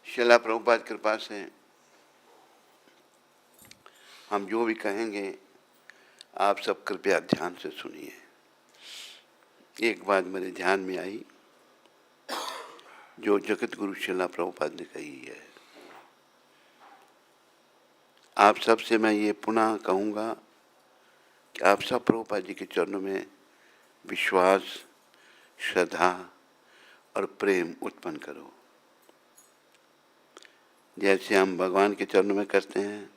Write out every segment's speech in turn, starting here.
शिला प्रभुपाद कृपा से हम जो भी कहेंगे आप सब कृपया ध्यान से सुनिए। एक बात मेरे ध्यान में आई जो जगत गुरु शिला प्रभुपाद ने कही है। आप सबसे मैं ये पुनः कहूँगा कि आप सब प्रभुपाद जी के चरणों में विश्वास, श्रद्धा और प्रेम उत्पन्न करो। जैसे हम भगवान के चरणों में करते हैं,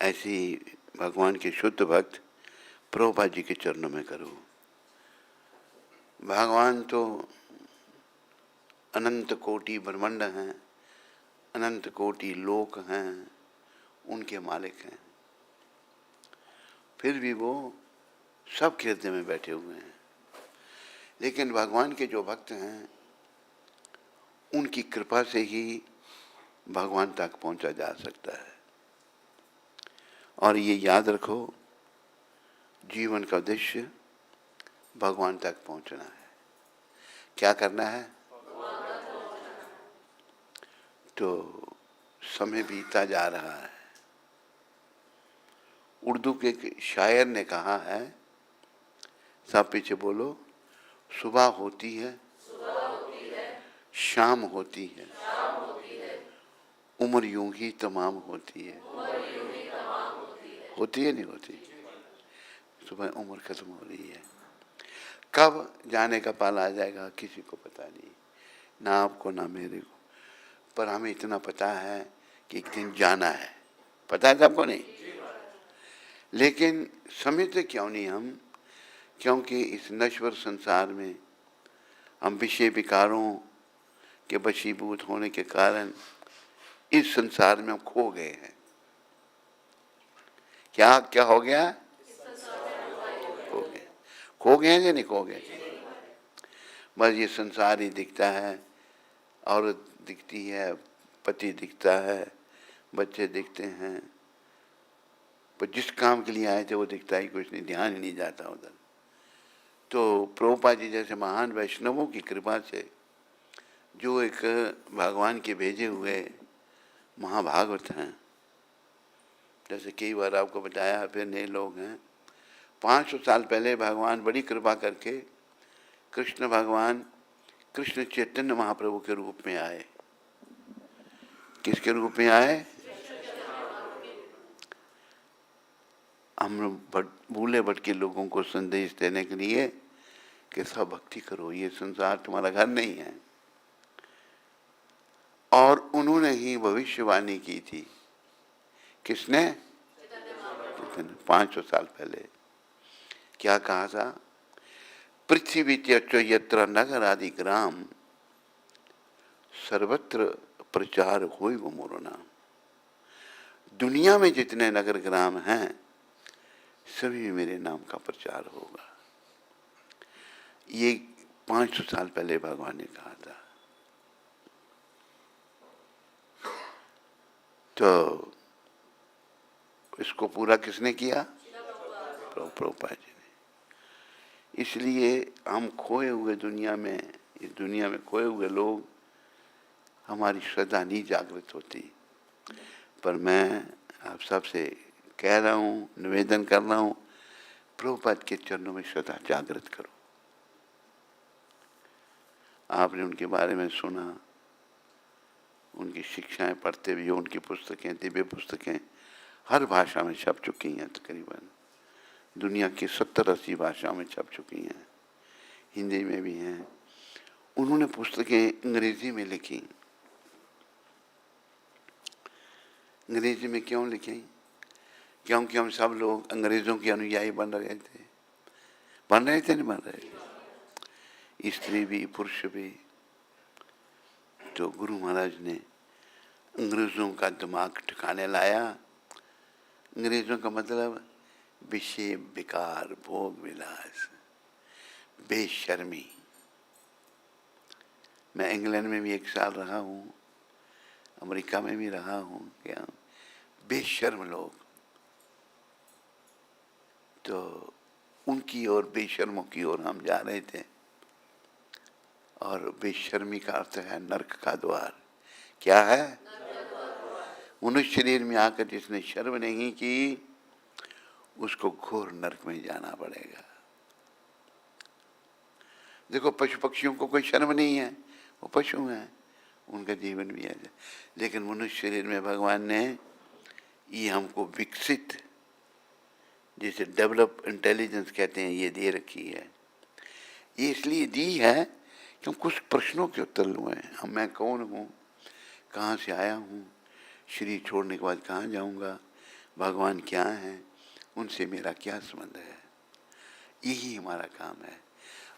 ऐसे ही भगवान के शुद्ध भक्त प्रभुपाद जी के चरणों में करो। भगवान तो अनंत कोटि ब्रह्मांड हैं, अनंत कोटि लोक हैं, उनके मालिक हैं। फिर भी वो सब के हृदय में बैठे हुए हैं। लेकिन भगवान के जो भक्त हैं उनकी कृपा से ही भगवान तक पहुंचा जा सकता है। और ये याद रखो, जीवन का उद्देश्य भगवान तक पहुंचना है। क्या करना है? तो समय बीता जा रहा है। उर्दू के एक शायर ने कहा है, सब पीछे बोलो, सुबह होती है, शाम होती है, उम्र यूं ही तमाम होती है। होती है नहीं होती? सुबह उम्र खत्म हो रही है। कब जाने का पाला आ जाएगा किसी को पता नहीं, ना आपको ना मेरे को। पर हमें इतना पता है कि एक दिन जाना है। पता है सबको? नहीं। लेकिन समझते क्यों नहीं हम? क्योंकि इस नश्वर संसार में हम विषय विकारों के वशीभूत होने के कारण इस संसार में हम खो गए हैं। क्या क्या हो गया? खो गए हैं या नहीं खो गए? बस ये संसार ही दिखता है, औरत दिखती है, पति दिखता है, बच्चे दिखते हैं, पर जिस काम के लिए आए थे वो दिखता ही कुछ नहीं, ध्यान ही नहीं जाता उधर। तो प्रभुपाद जी जैसे महान वैष्णवों की कृपा से, जो एक भगवान के भेजे हुए महाभागवत हैं, जैसे कई बार आपको बताया, फिर नए लोग हैं। 500 साल पहले भगवान बड़ी कृपा करके कृष्ण भगवान कृष्ण चैतन्य महाप्रभु के रूप में आए। किसके रूप में आए? हम भूले भटके लोगों को संदेश देने के लिए कि सब भक्ति करो, ये संसार तुम्हारा घर नहीं है। और उन्होंने ही भविष्यवाणी की थी। किसने? 500 साल पहले। क्या कहा था? पृथ्वी त्यज यत्र नगर आदि ग्राम, सर्वत्र प्रचार होय वो मोरो नाम। दुनिया में जितने नगर ग्राम हैं सभी मेरे नाम का प्रचार होगा। ये 500 साल पहले भगवान ने कहा था। तो इसको पूरा किसने किया? प्रभुपाद जी ने। इसलिए हम खोए हुए दुनिया में, इस दुनिया में खोए हुए लोग, हमारी श्रद्धा नहीं जागृत होती। पर मैं आप सबसे कह रहा हूँ, निवेदन कर रहा हूँ, प्रभुपाद के चरणों में श्रद्धा जागृत करो। आपने उनके बारे में सुना, उनकी शिक्षाएं पढ़ते हुए, उनकी पुस्तकें, दिव्य पुस्तकें हर भाषा में छप चुकी हैं। तकरीबन दुनिया की 70-80 भाषाओं में छप चुकी हैं, हिंदी में भी हैं। उन्होंने पुस्तकें अंग्रेजी में लिखी। अंग्रेजी में क्यों लिखी? क्योंकि हम सब लोग अंग्रेजों के अनुयायी बन रहे थे। बन रहे थे, नहीं बन रहे थे? स्त्री भी, पुरुष भी। तो गुरु महाराज ने अंग्रेजों का दिमाग ठिकाने लाया। अंग्रेजों का मतलब विषय विकार, भोग विलास, बेशर्मी। मैं इंग्लैंड में भी 1 साल रहा हूँ, अमेरिका में भी रहा हूँ। क्या बेशर्म लोग। तो उनकी ओर, बेशर्मों की ओर हम जा रहे थे। और बेशर्मी का अर्थ है नरक का द्वार। क्या है? मनुष्य शरीर में आकर जिसने शर्म नहीं की उसको घोर नरक में जाना पड़ेगा। देखो पशु पक्षियों को कोई शर्म नहीं है, वो पशु हैं, उनका जीवन भी है। लेकिन मनुष्य शरीर में भगवान ने ये हमको विकसित, जिसे डेवलप इंटेलिजेंस कहते हैं, ये दे रखी है। ये इसलिए दी है कि हम कुछ प्रश्नों के उत्तर लूँ। हम मैं कौन हूँ, कहाँ से आया हूँ, शरीर छोड़ने के बाद कहाँ जाऊँगा, भगवान क्या है, उनसे मेरा क्या संबंध है, यही हमारा काम है।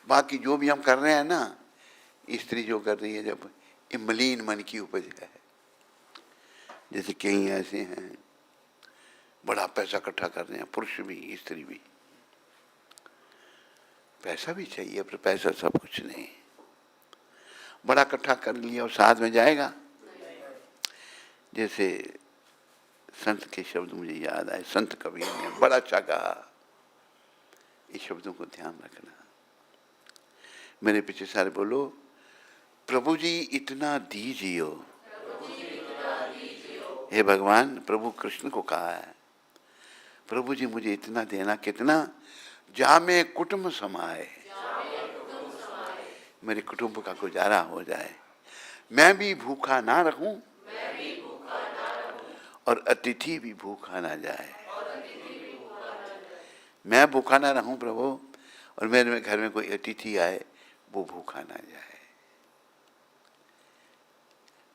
बाकी जो भी हम कर रहे हैं ना, स्त्री जो कर रही है, जब ये मलिन मन की उपज है। जैसे कई ऐसे हैं बड़ा पैसा इकट्ठा कर रहे हैं, पुरुष भी स्त्री भी। पैसा भी चाहिए पर पैसा सब कुछ नहीं। बड़ा इकट्ठा कर लिया और साथ में जाएगा। जैसे संत के शब्द मुझे याद आए, संत कबीर ने बड़ा अच्छा कहा, इस शब्दों को ध्यान रखना। मेरे पीछे सारे बोलो, प्रभु जी इतना दीजियो। हे भगवान, प्रभु कृष्ण को कहा है, प्रभु जी मुझे इतना देना, कितना? जा में कुटुंब समाए, मेरे कुटुंब का गुजारा हो जाए, मैं भी भूखा ना रहूं और अतिथि भी भूखा ना जाए। मैं भूखा ना रहूं प्रभु, और मेरे घर में कोई अतिथि आए वो भूखा ना जाए।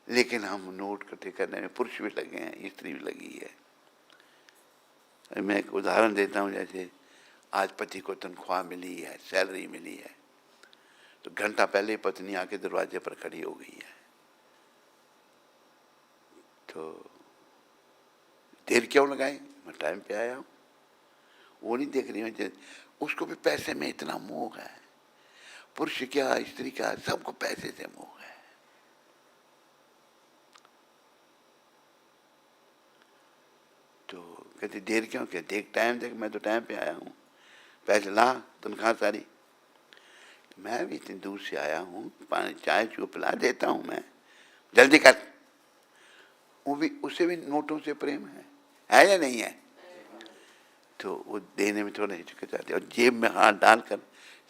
लेकिन हम नोट इकट्ठे करने में पुरुष भी लगे हैं, स्त्री भी लगी है। मैं एक उदाहरण देता हूँ। जैसे आज पति को तनख्वाह मिली है, सैलरी मिली है, तो घंटा पहले पत्नी आके दरवाजे पर खड़ी हो गई है, तो देर क्यों लगाई, मैं टाइम पे आया हूँ। वो नहीं देख रही है, उसको भी पैसे में इतना मोह है। पुरुष क्या स्त्री क्या, सबको पैसे से मोह है। तो कहती देर क्यों, क्या देख टाइम देख, मैं तो टाइम पे आया हूँ, पैसे ला, तनख्वाह सारी। मैं भी इतनी दूर से आया हूँ, पानी चाय चू पिला देता हूँ मैं, जल्दी कर। वो भी, उसे भी नोटों से प्रेम है या नहीं है? तो वो देने में थोड़ा हिचकिचाती है और जेब में हाथ डालकर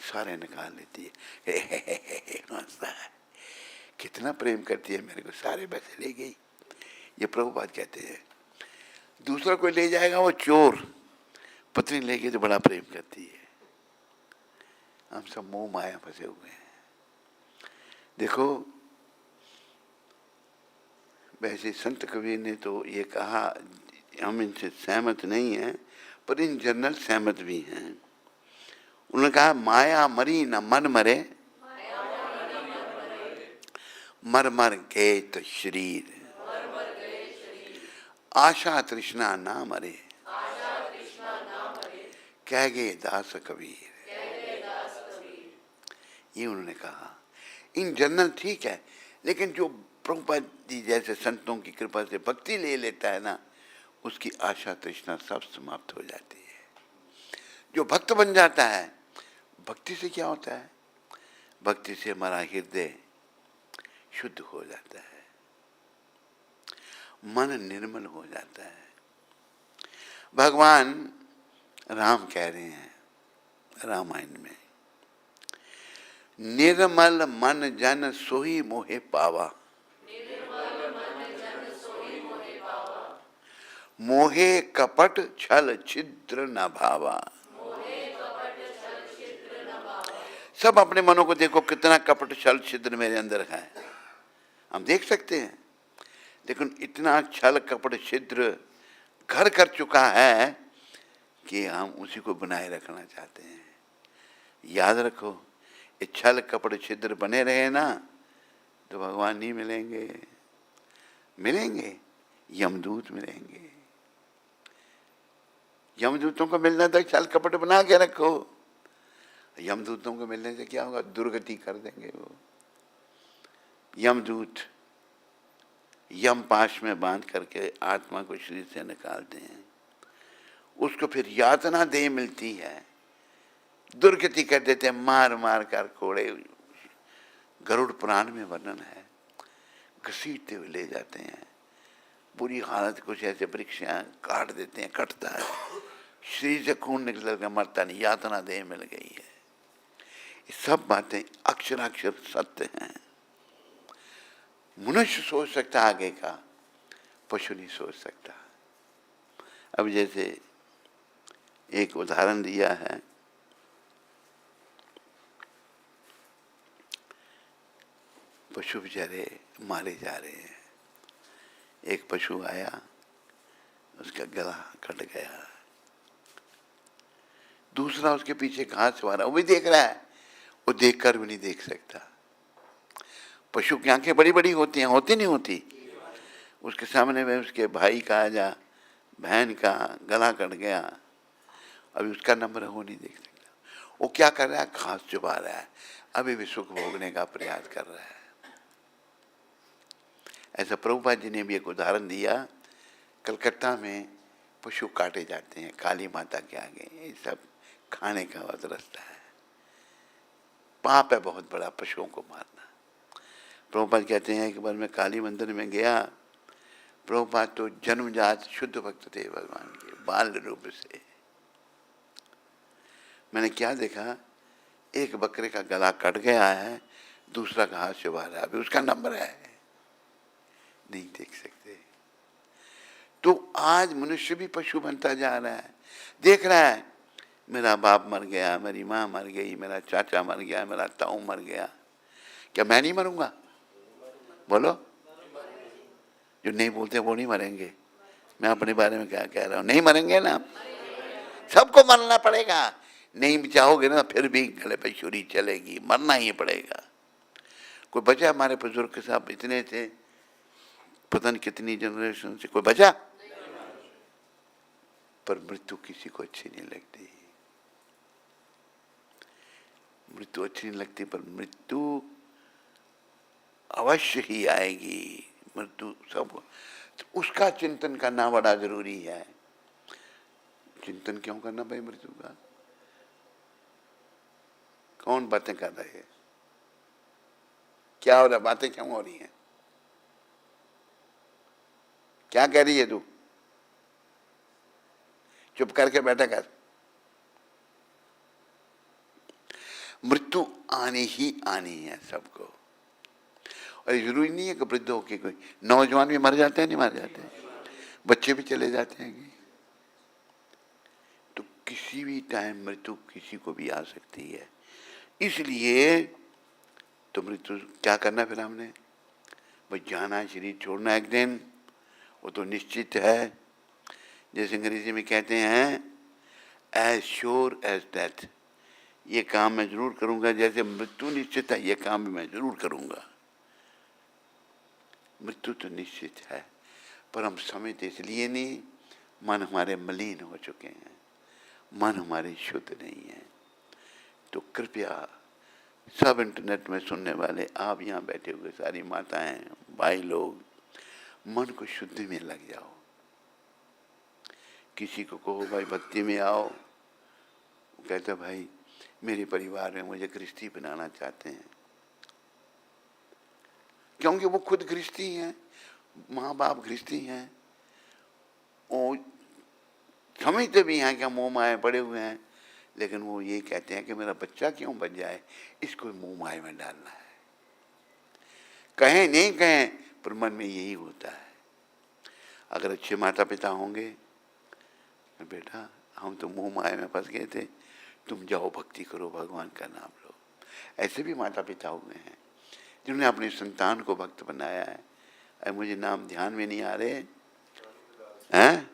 सारे निकाल लेती है। कितना प्रेम करती है मेरे को, सारे पैसे ले गई। ये प्रभुपाद कहते हैं। दूसरा कोई ले जाएगा वो चोर, पत्नी ले गई तो बड़ा प्रेम करती है। हम सब मोह माया फंसे हुए हैं। देखो, वैसे संत कबीर ने तो ये कहा, हम इनसे सहमत नहीं हैं, पर इन जनरल सहमत भी हैं। उन्होंने कहा माया मरी न मन मरे, मर मर गए तो शरीर, आशा तृष्णा ना मरे, कह गए दास कबीर। ये उन्होंने कहा। इन जनरल ठीक है, लेकिन जो प्रभुपाद जी जैसे संतों की कृपा से भक्ति ले लेता है ना, उसकी आशा तृष्णा सब समाप्त हो जाती है। जो भक्त बन जाता है, भक्ति से क्या होता है, भक्ति से हमारा हृदय शुद्ध हो जाता है, मन निर्मल हो जाता है। भगवान राम कह रहे हैं रामायण में, निर्मल मन जन सोई मोहे पावा, मोहे कपट छल छिद्र न भावा। सब अपने मनों को देखो, कितना कपट छल छिद्र मेरे अंदर है, हम देख सकते हैं। लेकिन इतना छल कपट छिद्र घर कर चुका है कि हम उसी को बनाए रखना चाहते हैं। याद रखो, ये छल कपट छिद्र बने रहे ना, तो भगवान नहीं मिलेंगे। मिलेंगे, यमदूत मिलेंगे। यमदूतों को मिलना तक छल कपट बना के रखो। यमदूतों को मिलने से क्या होगा, दुर्गति कर देंगे वो। यमदूत यम पाश में बांध करके आत्मा को शरीर से निकालते हैं, उसको फिर यातना देह मिलती है, दुर्गति कर देते हैं, मार मार कर कोड़े। गरुड़ पुराण में वर्णन है, घसीटते हुए ले जाते हैं, बुरी हालत, कुछ ऐसे वृक्ष काट देते हैं, कटता है, शरीर से खून निकल कर मरता नहीं, यातना देह मिल गई है। ये सब बातें अक्षराक्षर सत्य हैं। मनुष्य सोच सकता आगे का, पशु नहीं सोच सकता। अब जैसे एक उदाहरण दिया है, पशु बेचारे मारे जा रहे हैं। एक पशु आया, उसका गला कट गया, दूसरा उसके पीछे घास मारा, वो भी देख रहा है, वो देखकर भी नहीं देख सकता। पशु की आंखें बड़ी बड़ी होती हैं, होती नहीं होती? उसके सामने में उसके भाई का या बहन का गला कट गया, अभी उसका नंबर है, वो नहीं देख सकता। वो क्या कर रहा है? घास चुबा रहा है, अभी भी सुख भोगने का प्रयास कर रहा है। ऐसा प्रभुपाद जी ने भी एक उदाहरण दिया। कलकत्ता में पशु काटे जाते हैं काली माता के आगे, ये सब खाने का बहुत रास्ता है, पाप है बहुत बड़ा पशुओं को मारना। प्रभुपाद कहते हैं, एक बार मैं काली मंदिर में गया, प्रभुपाद तो जन्मजात शुद्ध भक्त थे भगवान के, बाल रूप से। मैंने क्या देखा, एक बकरे का गला कट गया है, दूसरा का हाथ चुबा रहा है, अभी उसका नंबर है, नहीं देख सकते। तो आज मनुष्य भी पशु बनता जा रहा है, देख रहा है मेरा बाप मर गया, मेरी माँ मर गई, मेरा चाचा मर गया, मेरा ताऊ मर गया, क्या मैं नहीं मरूंगा? बोलो। जो नहीं बोलते वो नहीं मरेंगे। मैं अपने बारे में क्या कह रहा हूँ, नहीं मरेंगे ना, सबको मरना पड़ेगा। नहीं चाहोगे ना फिर भी गले पे छुरी चलेगी, मरना ही पड़ेगा। कोई बचा हमारे बुजुर्ग के साथ इतने थे, पता नहीं कितनी जनरेशन से, कोई बचा? पर मृत्यु किसी को अच्छी नहीं लगती, मृत्यु अच्छी नहीं लगती, पर मृत्यु अवश्य ही आएगी। मृत्यु सब, तो उसका चिंतन करना बड़ा जरूरी है। चिंतन क्यों करना भाई मृत्यु का? कौन बातें कर रहे हैं? क्या हो रहा? बातें क्यों हो रही हैं? क्या कह रही है तू? चुप करके बैठा कर। मृत्यु आनी ही आनी है सबको, और जरूरी नहीं है कि वृद्ध होके कोई, नौजवान भी मर जाते हैं, नहीं मर जाते, बच्चे भी चले जाते हैं। तो किसी भी टाइम मृत्यु किसी को भी आ सकती है। इसलिए तो मृत्यु क्या करना, फिर हमने बस जाना, शरीर छोड़ना एक दिन, वो तो निश्चित है। जैसे अंग्रेजी में कहते हैं, एज श्योर एज डेथ, ये काम मैं जरूर करूंगा। जैसे मृत्यु निश्चित है, ये काम भी मैं जरूर करूंगा। मृत्यु तो निश्चित है, पर हम समझते इसलिए नहीं, मन हमारे मलिन हो चुके हैं, मन हमारे शुद्ध नहीं है। तो कृपया सब इंटरनेट में सुनने वाले, आप यहाँ बैठे हुए सारी माताएं, भाई लोग, मन को शुद्ध में लग जाओ। किसी को कहो भाई भक्ति में आओ, वो कहता भाई मेरे परिवार में मुझे गृहस्थी बनाना चाहते हैं, क्योंकि वो खुद गृहस्थी हैं, माँ बाप गृहस्थी हैं, वो समझते भी हैं कि मोह माया पड़े हुए हैं, लेकिन वो ये कहते हैं कि मेरा बच्चा क्यों बन जाए, इसको मोह माया में डालना है। कहें नहीं कहें, पर मन में यही होता है। अगर अच्छे माता पिता होंगे, बेटा हम तो मोह माया में फंस गए थे, तुम जाओ भक्ति करो, भगवान का नाम लो। ऐसे भी माता पिता हुए हैं जिन्होंने अपने संतान को भक्त बनाया है। अरे मुझे नाम ध्यान में नहीं आ रहे हैं,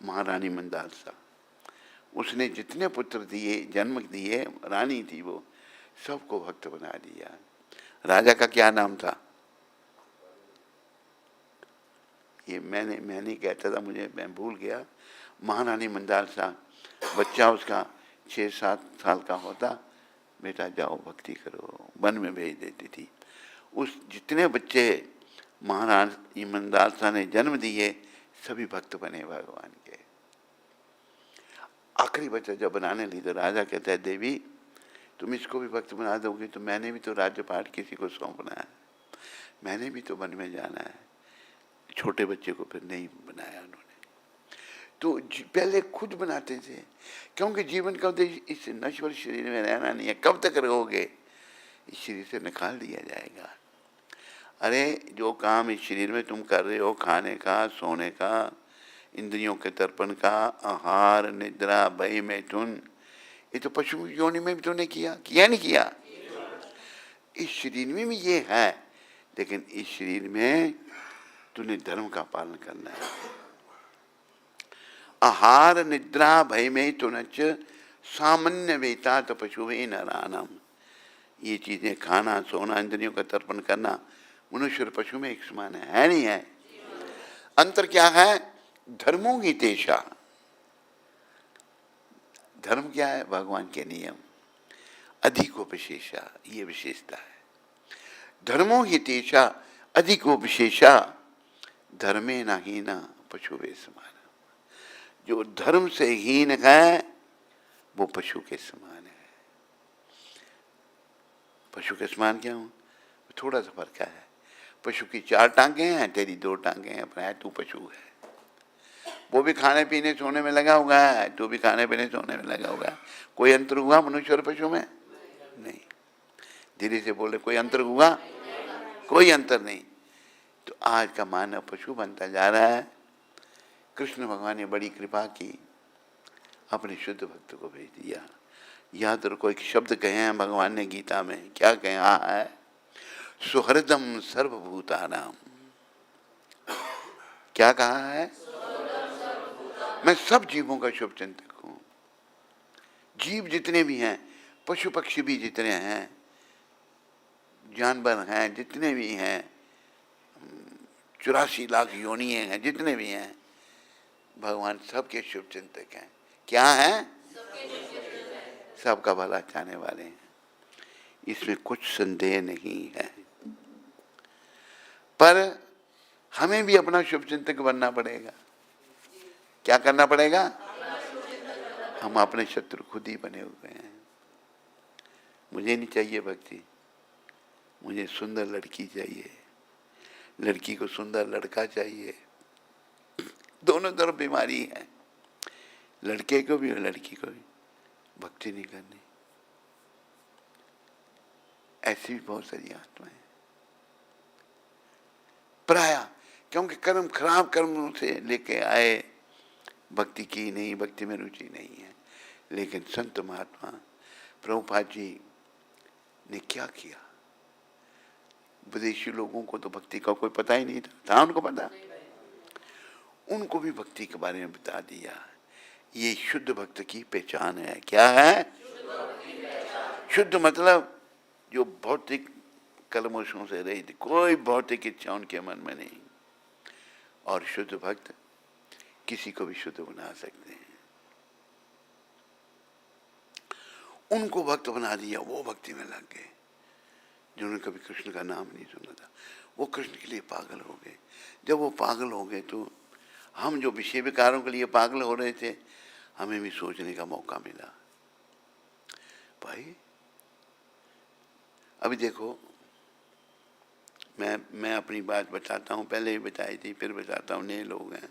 महारानी मंदालसा, उसने जितने पुत्र दिए, जन्म दिए, रानी थी वो, सबको भक्त बना दिया। राजा का क्या नाम था? ये मैं नहीं कहता था, मैं भूल गया। महारानी मंदालसा, बच्चा उसका 6-7 साल का होता, बेटा जाओ भक्ति करो, वन में भेज देती थी। उस जितने बच्चे महारानी मंदालसा ने जन्म दिए, सभी भक्त बने भगवान के। आखिरी बच्चा जब बनाने ली तो राजा कहता है, देवी तुम इसको भी भक्त बना दोगे तो मैंने भी तो राज्यपाठ किसी को सौंपना है, मैंने भी तो वन में जाना है। छोटे बच्चे को फिर नहीं बनाया उन्होंने। तो पहले खुद बनाते थे, क्योंकि जीवन का उद्देश्य इस नश्वर शरीर में रहना नहीं है। कब तक रहोगे? इस शरीर से निकाल दिया जाएगा। अरे जो काम इस शरीर में तुम कर रहे हो, खाने का, सोने का, इंद्रियों के तर्पण का, आहार, निद्रा, भय, मैथुन, ये तो पशु योनि में भी तुमने किया नहीं किया? इस शरीर में भी ये है, लेकिन इस शरीर में तूने धर्म का पालन करना है। आहार, निद्रा, भय में तुनच सामान्य वेता तो पशु में नरानम। ये चीजें खाना, सोना, इंद्रियों का तर्पण करना मनुष्य और पशु में एक समान है नहीं है? अंतर क्या है? धर्मों की तेषा। धर्म क्या है? भगवान के नियम। अधिकोपशेषा, ये विशेषता है। धर्मों की तेषा अधिकोपशेषा धर्मे न हीना पशुवे समान। जो धर्म से हीन है वो पशु के समान है। पशु के समान क्या हूं? थोड़ा सा फर्क है। पशु की 4 टांगे हैं, तेरी 2 टांगे हैं, पर है तू पशु है। वो भी खाने पीने सोने में लगा हुआ है, तू भी खाने पीने सोने में लगा हुआ है। कोई अंतर हुआ मनुष्य और पशु में? नहीं। धीरे से बोले, कोई अंतर हुआ? कोई अंतर नहीं। तो आज का मानव पशु बनता जा रहा है। कृष्ण भगवान ने बड़ी कृपा की, अपने शुद्ध भक्त को भेज दिया। याद रखो, एक शब्द कहे हैं भगवान ने गीता में, क्या कहा है? सुहृदम सर्वभूतानाम। क्या कहा है? मैं सब जीवों का शुभ चिंतक हूं। जीव जितने भी हैं, पशु पक्षी भी जितने हैं, जानवर हैं जितने भी हैं, 84 लाख योनियां हैं जितने भी हैं, भगवान सबके शुभ चिंतक हैं। क्या हैं? सबका भला चाहने वाले हैं। इसमें कुछ संदेह नहीं है। पर हमें भी अपना शुभ चिंतक बनना पड़ेगा। क्या करना पड़ेगा? हम अपने शत्रु खुद ही बने हुए हैं। मुझे नहीं चाहिए भक्ति, मुझे सुंदर लड़की चाहिए, लड़की को सुंदर लड़का चाहिए। दोनों तरफ बीमारी है, लड़के को भी और लड़की को भी। भक्ति नहीं करनी। ऐसी भी बहुत सारी आत्माएं प्राय, क्योंकि कर्म खराब कर्मों से लेके आए, भक्ति की नहीं, भक्ति में रुचि नहीं है। लेकिन संत महात्मा प्रभुपाद जी ने क्या किया? विदेशी लोगों को तो भक्ति का कोई पता ही नहीं था उनको पता? उनको भी भक्ति के बारे में बता दिया। ये शुद्ध भक्त की पहचान है। क्या है? शुद्ध मतलब जो भौतिक कलमोशों से रहित, कोई भौतिक इच्छा उनके मन में नहीं। और शुद्ध भक्त किसी को भी शुद्ध बना सकते हैं। उनको भक्त बना दिया, वो भक्ति में लग गए। जिन्होंने कभी कृष्ण का नाम नहीं सुना था, वो कृष्ण के लिए पागल हो गए। जब वो पागल हो गए तो हम जो विषय विकारों के लिए पागल हो रहे थे, हमें भी सोचने का मौका मिला। भाई अभी देखो, मैं अपनी बात बताता हूँ, पहले भी बताई थी, फिर बताता हूँ। नए लोग हैं,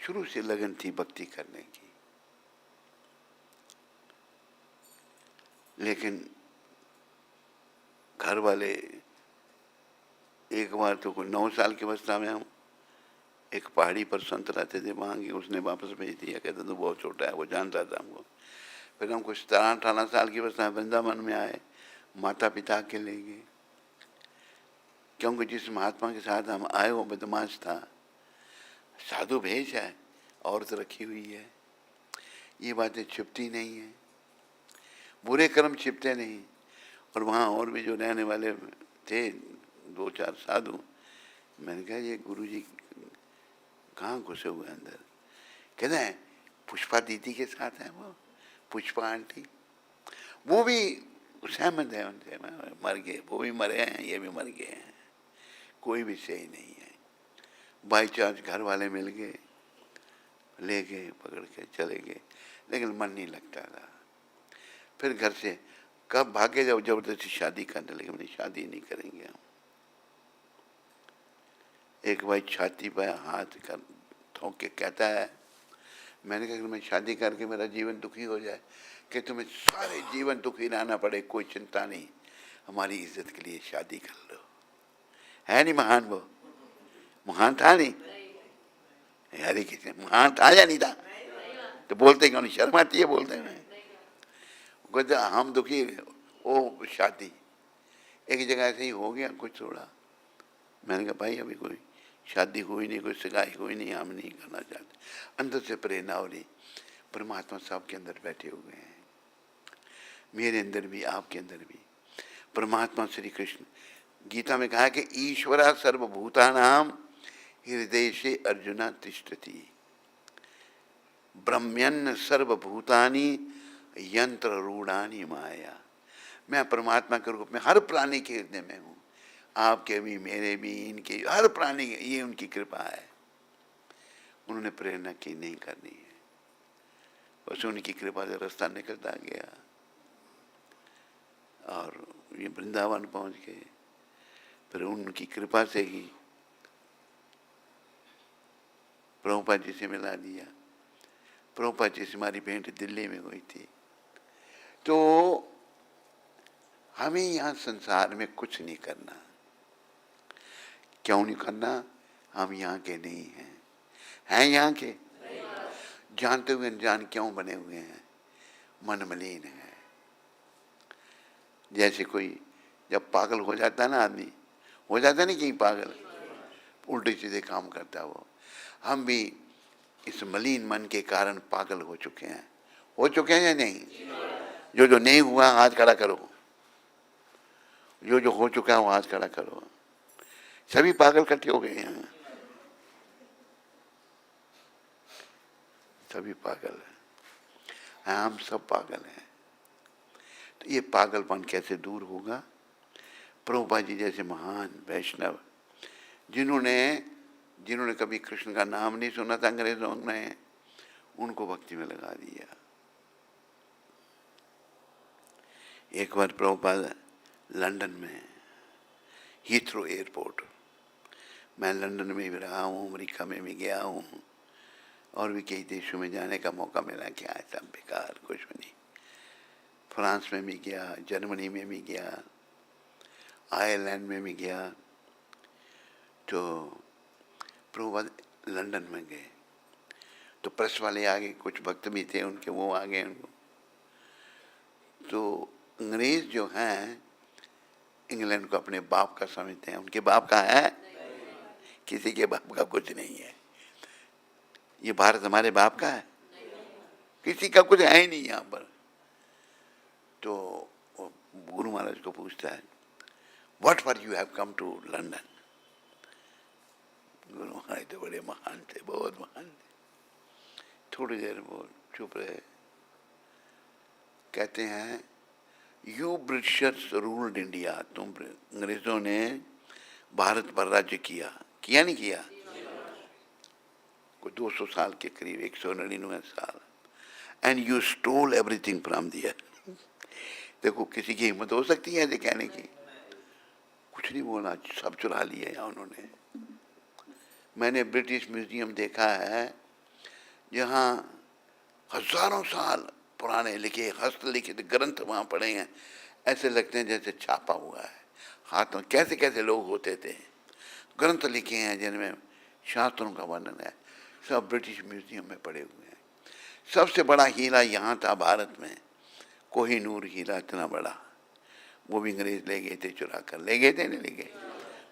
शुरू से लगन थी भक्ति करने की, लेकिन घर वाले, एक बार तो कोई 9 साल की अवस्था में हम एक पहाड़ी पर संत रहते थे, वहाँ की उसने वापस भेज दिया, कहता तो बहुत छोटा है, वो जानता था हमको। फिर हम कुछ 17-18 साल की अवस्था में वृंदावन में आए, माता पिता के ले गए, क्योंकि जिस महात्मा के साथ हम आए वो बदमाश था। साधु भेष है, औरत रखी हुई है, ये बातें छिपती नहीं है, बुरे कर्म छिपते नहीं। और वहाँ और भी जो रहने वाले थे 2-4 साधु, मैंने कहा ये गुरुजी कहाँ घुसे हुए अंदर? कहते हैं पुष्पा दीदी के साथ है, वो पुष्पा आंटी, वो भी सहमत है उनसे, मर गए, वो भी मरे हैं, ये भी मर गए हैं, कोई भी सही नहीं है। बाई चांस घर वाले मिल गए, ले गए, पकड़ के चले गए, लेकिन मन नहीं लगता था। फिर घर से कब भागे जाओ जबरदस्ती शादी करने लगे, मैंने शादी नहीं करेंगे हम। एक भाई छाती पर हाथ कर ठोक के कहता है, मैंने कहा कि मैं शादी करके मेरा जीवन दुखी हो जाए, कि तुम्हें सारे जीवन दुखी रहना पड़े, कोई चिंता नहीं, हमारी इज्जत के लिए शादी कर लो। है नहीं महान वो? महान था नहीं? हरे किसी महान था या नहीं था? तो बोलते क्यों नहीं? शर्म आती है बोलते हैं। हम दुखी, ओ शादी। एक जगह ऐसे ही हो गया कुछ थोड़ा, मैंने कहा भाई अभी कोई शादी हुई नहीं, कोई सगाई हुई नहीं, हम नहीं करना चाहते। अंदर से प्रेरणा हो रही, परमात्मा सबके अंदर बैठे हुए हैं, मेरे अंदर भी, आपके अंदर भी। परमात्मा श्री कृष्ण गीता में कहा कि ईश्वरा सर्वभूतानाम हृदय से अर्जुना तिष्ठति, ब्रह्मण्य सर्वभूतानि यंत्र रूढ़ानी माया। मैं परमात्मा के रूप में हर प्राणी के हृदय में हूँ, आपके भी, मेरे भी, इनके, हर प्राणी, ये उनकी कृपा है। उन्होंने प्रेरणा की नहीं करनी है, बस उनकी कृपा से रास्ता निकलता गया और ये वृंदावन पहुंच गए। फिर उनकी कृपा से ही प्रभुपाद जी से मिला दिया। प्रभुपाद जी से हमारी भेंट दिल्ली में हुई थी। तो हमें यहाँ संसार में कुछ नहीं करना। क्यों नहीं करना? हम यहाँ के नहीं हैं। हैं यहाँ के? जानते हुए अनजान क्यों बने हुए हैं? मन मलिन है। जैसे कोई जब पागल हो जाता है ना, आदमी हो जाता है ना कि पागल, उल्टे सीधे काम करता है वो। हम भी इस मलिन मन के कारण पागल हो चुके हैं। हो चुके हैं या नहीं? जो नहीं हुआ हाथ खड़ा करो, जो हो चुका है वो हाथ खड़ा करो। सभी पागल इकट्ठे हो गए हैं, सभी पागल हैं, हम सब पागल हैं। तो ये पागलपन कैसे दूर होगा? प्रभुपाद जी जैसे महान वैष्णव जिन्होंने कभी कृष्ण का नाम नहीं सुना था, अंग्रेजों ने उनको भक्ति में लगा दिया। एक बार प्रभुपाद लंदन में हीथ्रो एयरपोर्ट, मैं लंदन में भी रहा हूँ, अमेरिका में भी गया हूँ, और भी कई देशों में जाने का मौका मिला। क्या है, सब बेकार, कुछ भी नहीं। फ्रांस में भी गया, जर्मनी में भी गया, आयरलैंड में भी गया। तो प्रभुपाद लंदन में गए तो प्रेस वाले आ गए, कुछ भक्त भी थे उनके, वो आ गए उनको। तो अंग्रेज जो हैं इंग्लैंड को अपने बाप का समझते हैं। उनके बाप का है? किसी के बाप का कुछ नहीं है। ये भारत हमारे बाप का है? किसी का कुछ है ही नहीं यहाँ पर। तो गुरु महाराज को पूछता है, what for you have come to London? गुरु महाराज तो बड़े महान थे, बहुत महान थे। थोड़ी देर वो चुप रहे, कहते हैं, यू ब्रिटिशर्स रूल्ड इंडिया, तुम अंग्रेजों ने भारत पर राज्य किया नहीं किया? कोई 200 साल के करीब, 199 साल। And you stole everything from there. देखो किसी की हिम्मत हो सकती है ऐसे कहने की? कुछ नहीं बोला, सब चुरा लिया यहाँ उन्होंने। मैंने ब्रिटिश म्यूजियम देखा है जहाँ हजारों साल पुराने लिखे हस्तलिखित ग्रंथ वहाँ पड़े हैं, ऐसे लगते हैं जैसे छापा हुआ है हाथों। कैसे कैसे लोग होते थे, ग्रंथ लिखे हैं जिनमें शास्त्रों का वर्णन है, सब ब्रिटिश म्यूजियम में पड़े हुए हैं। सबसे बड़ा हीरा यहाँ था भारत में, कोहिनूर हीरा, इतना बड़ा, वो भी अंग्रेज ले गए थे, चुरा कर ले गए थे, नहीं ले गए,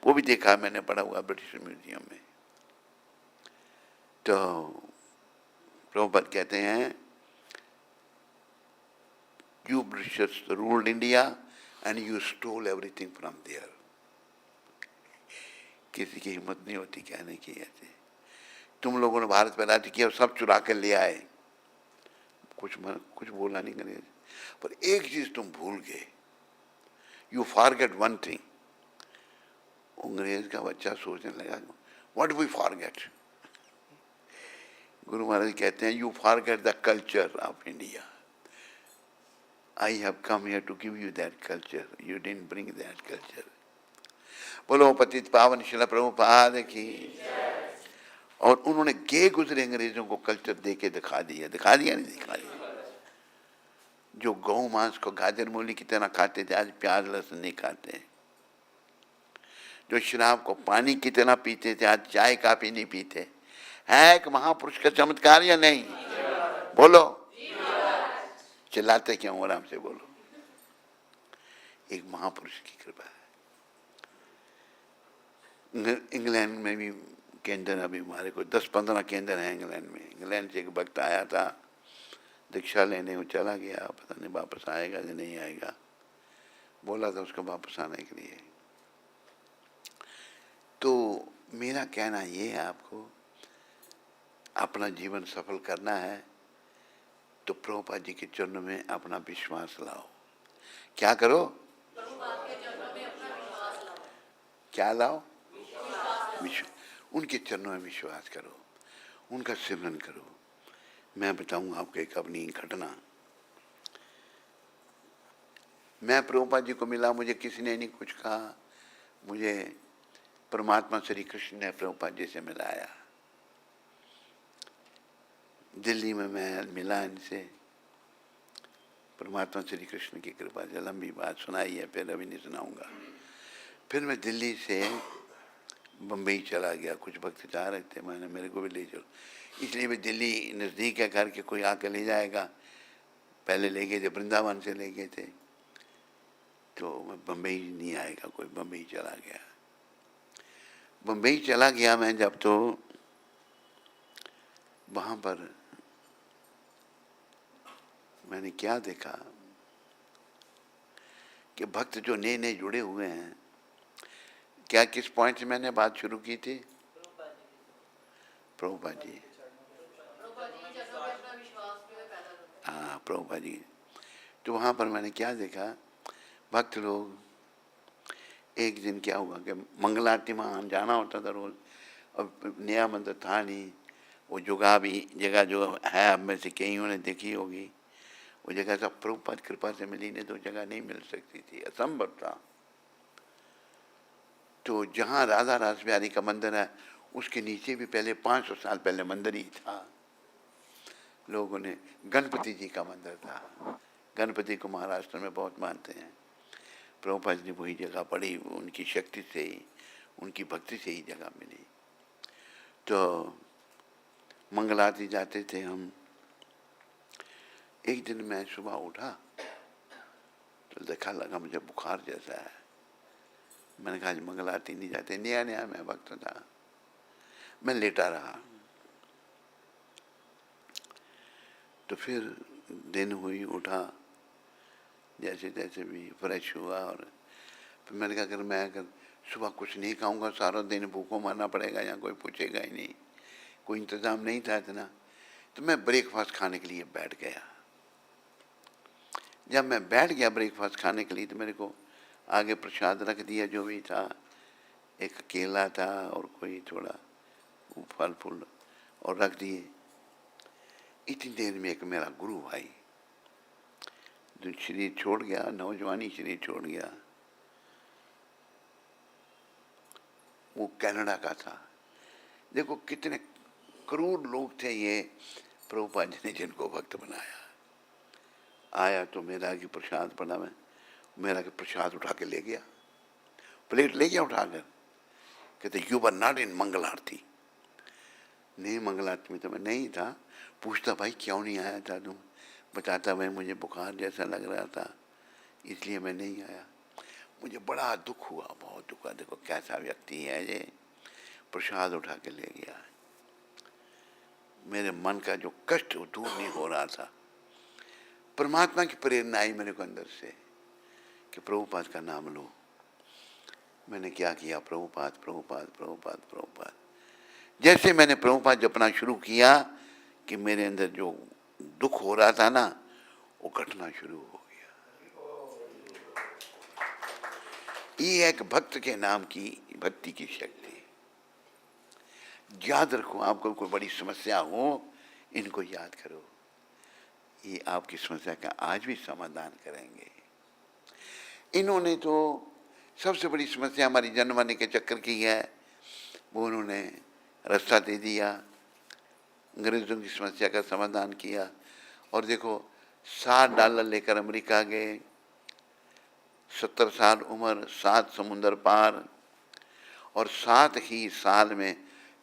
वो भी देखा मैंने, पड़ा हुआ ब्रिटिश म्यूजियम में। तो प्रभुपाद कहते हैं, you Britishers ruled India and you stole everything from there. किसी की हिम्मत नहीं होती कहने की ऐसे। तुम लोगों ने भारत पर राज्य किया और सब चुरा कर ले आए। कुछ बोला नहीं अंग्रेज, पर एक चीज तुम भूल गए, यू फॉरगेट वन थिंग। अंग्रेज का बच्चा सोचने लगा, what we forget? Guru Maharaj कहते हैं, you forget the culture of India. I have come here to give you that culture. You didn't bring that culture. बोलो पतित पावन शिला प्रभुपाद की। और उन्होंने गे गुजरे अंग्रेजों को कल्चर दे के दिखा दिया नहीं दिखा दिया। जो गौ मांस को गाजर मूली की तरह खाते थे, आज प्याज लहसुन नहीं खाते। जो शराब को पानी की तरह पीते थे, आज चाय काफी नहीं पीते। है एक महापुरुष का चमत्कार या नहीं? बोलो, चिल्लाते क्यों? आराम से बोलो। एक महापुरुष की कृपा है। इंग्लैंड में भी केंद्र, अभी हमारे को 10-15 केंद्र हैं इंग्लैंड में। इंग्लैंड से एक भक्त आया था दीक्षा लेने, वो चला गया, पता नहीं वापस आएगा या नहीं आएगा। बोला था उसको वापस आने के लिए। तो मेरा कहना ये है, आपको अपना जीवन सफल करना है तो प्रभुपाद जी के चरणों में अपना विश्वास लाओ। क्या करो? क्या लाओ? उनके चरणों में विश्वास करो, उनका सिमरन करो। मैं बताऊंगा आपको एक अपनी घटना। मैं प्रभुपाद जी को मिला, मुझे किसी ने नहीं कुछ कहा, मुझे परमात्मा श्री कृष्ण ने प्रभुपाद जी से मिलाया। दिल्ली में मैं मिला इनसे, परमात्मा श्री कृष्ण की कृपा से। लंबी बात सुनाई है, फिर अभी नहीं सुनाऊंगा। फिर मैं दिल्ली से बम्बई चला गया। कुछ भक्त चाह रहे थे, मैंने मेरे को भी ले चलो, इसलिए भी दिल्ली नज़दीक है घर के, कोई आके ले जाएगा। पहले ले गए थे, वृंदावन से ले गए थे, तो मैं बम्बई नहीं आएगा कोई, बम्बई चला गया। बम्बई चला गया मैं जब, तो वहाँ पर मैंने क्या देखा कि भक्त जो नए नए जुड़े हुए हैं, क्या किस पॉइंट से मैंने बात शुरू की थी? प्रभुपाद जी, हाँ प्रभुपाद जी। तो वहाँ पर मैंने क्या देखा, भक्त लोग, एक दिन क्या हुआ कि मंगल आरती में हम जाना होता था रोज, अब नया मंदिर था नहीं। वो जगह जो है, अब में से कईयों ने देखी होगी, वो जगह सब प्रभुपाद कृपा से मिली, नहीं तो जगह नहीं मिल सकती थी, असंभव था। तो जहाँ राधा रास बिहारी का मंदिर है, उसके नीचे भी पहले 500 साल पहले मंदिर ही था। लोगों ने, गणपति जी का मंदिर था। गणपति को महाराष्ट्र में बहुत मानते हैं। प्रभुपाद जी ने वही जगह पड़ी, उनकी शक्ति से ही, उनकी भक्ति से ही जगह मिली। तो मंगल आरती जाते थे हम। एक दिन मैं सुबह उठा तो देखा, लगा मुझे बुखार जैसा है। मैंने कहा आज मंगल आरती नहीं जाते, नया मैं भक्त था। मैं लेटा रहा। तो फिर दिन हुई, उठा, जैसे तैसे भी फ्रेश हुआ, और फिर मैंने कहा अगर सुबह कुछ नहीं खाऊंगा, सारा दिन भूखों मारना पड़ेगा, या कोई पूछेगा ही नहीं, कोई इंतज़ाम नहीं था इतना। तो मैं ब्रेकफास्ट खाने के लिए बैठ गया। जब मैं बैठ गया ब्रेकफास्ट खाने के लिए, तो मेरे को आगे प्रसाद रख दिया, जो भी था। एक केला था और कोई थोड़ा फल फूल और रख दिए। इतनी देर में एक मेरा गुरु भाई जो शरीर छोड़ गया, नौजवानी शरीर छोड़ गया, वो कनाडा का था। देखो कितने करोड़ लोग थे ये, प्रभुपाद जी ने जिनको भक्त बनाया। आया तो मेरा की प्रसाद पड़ा, मैं मेरा के प्रसाद उठा के ले गया, प्लेट ले गया उठाकर। कहते यू वर नॉट इन मंगल आरती। नहीं, मंगल आरती में तो मैं नहीं था। पूछता भाई क्यों नहीं आया था तुम? बताता भाई मुझे बुखार जैसा लग रहा था, इसलिए मैं नहीं आया। मुझे बड़ा दुख हुआ, बहुत दुख हुआ। देखो कैसा व्यक्ति है ये, प्रसाद उठा के ले गया। मेरे मन का जो कष्ट वो दूर नहीं हो रहा था। परमात्मा की प्रेरणा आई मेरे को अंदर से कि प्रभुपाद का नाम लो। मैंने क्या किया, प्रभुपाद प्रभुपाद प्रभुपाद प्रभुपाद। जैसे मैंने प्रभुपाद जपना शुरू किया कि मेरे अंदर जो दुख हो रहा था ना, वो घटना शुरू हो गया। ये एक भक्त के नाम की भक्ति की शक्ति। याद रखो, आपको कोई बड़ी समस्या हो, इनको याद करो। ये आपकी समस्या का आज भी समाधान करेंगे। इन्होंने तो सबसे बड़ी समस्या हमारी जनमाने के चक्कर की है, वो उन्होंने रास्ता दे दिया, अंग्रेज़ों की समस्या का समाधान किया। और देखो $7 लेकर अमेरिका गए, 70 साल उम्र, 7 समुंदर पार, और 7 ही साल में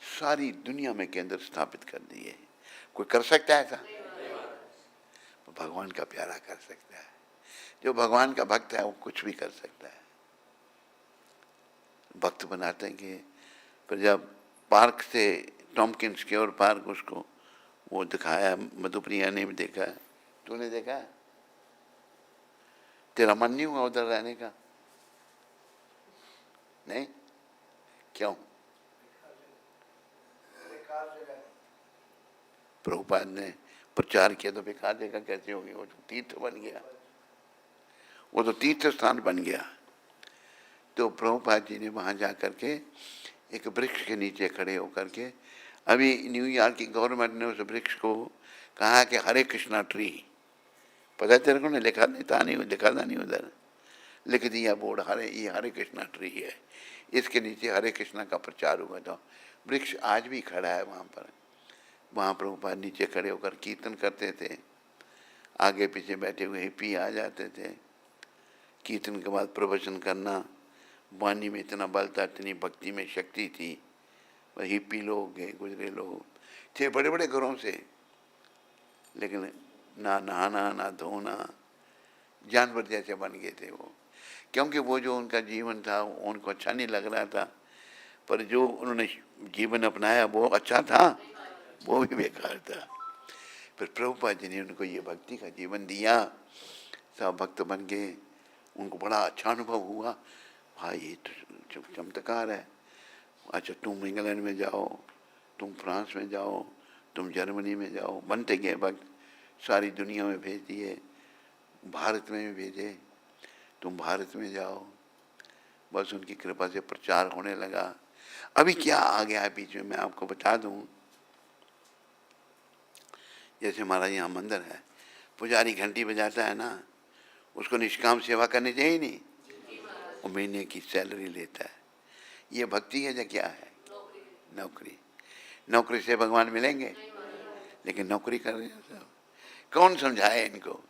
सारी दुनिया में केंद्र स्थापित कर दिए। कोई कर सकता है ऐसा? भगवान का प्यारा कर सकता है। जो भगवान का भक्त है वो कुछ भी कर सकता है। भक्त बनाते हैं। फिर जब पार्क से टॉमकिंस के और पार्क उसको वो दिखाया, मधुप्रिया ने भी देखा है, तूने देखा है? तेरा मन नहीं हुआ उधर रहने का? नहीं? क्यों? प्रभुपाद ने प्रचार किया तो बेकार जगह कैसे होगी? वो तो तीर्थ बन गया, वो तो तीर्थ स्थान बन गया। तो प्रभुपाद जी ने वहाँ जा कर के एक वृक्ष के नीचे खड़े होकर के, अभी न्यूयॉर्क की गवर्नमेंट ने उस वृक्ष को कहा कि हरे कृष्णा ट्री, पता है तेरे को? नहीं लिखा नहीं था, नहीं लिखा था, नहीं उधर लिख दिया बोर्ड, ये हरे कृष्णा ट्री है, इसके नीचे हरे कृष्णा का प्रचार हुआ था। वृक्ष आज भी खड़ा है वहाँ पर। वहाँ प्रभुपाद नीचे खड़े होकर कीर्तन करते थे, आगे पीछे बैठे हुए हिप्पी आ जाते थे। कीर्तन के बाद प्रवचन करना, वाणी में इतना बल था, इतनी भक्ति में शक्ति थी। वह हिप्पी लोग गए, गुजरे लोग थे बड़े बड़े घरों से, लेकिन ना नहाना ना धोना, जानवर जैसे बन गए थे वो। क्योंकि वो जो उनका जीवन था उनको अच्छा नहीं लग रहा था, पर जो उन्होंने जीवन अपनाया वो अच्छा था, वो भी बेकार था। फिर प्रभुपाद जी ने उनको ये भक्ति का जीवन दिया, सब भक्त बन गए। उनको बड़ा अच्छा अनुभव हुआ, भाई ये तो चमत्कार है। अच्छा तुम इंग्लैंड में जाओ, तुम फ्रांस में जाओ, तुम जर्मनी में जाओ, बनते गए भक्त, सारी दुनिया में भेज दिए, भारत में भी भेजे, तुम भारत में जाओ। बस उनकी कृपा से प्रचार होने लगा। अभी क्या आ गया है बीच में मैं आपको बता दूं। जैसे हमारा यहाँ मंदिर है, पुजारी घंटी बजाता है ना, उसको निष्काम सेवा करनी चाहिए नहीं? वो महीने की सैलरी लेता है। ये भक्ति है या क्या है? नौकरी। नौकरी से भगवान मिलेंगे? लेकिन नौकरी कर रहे हैं सब। कौन समझाए इनको?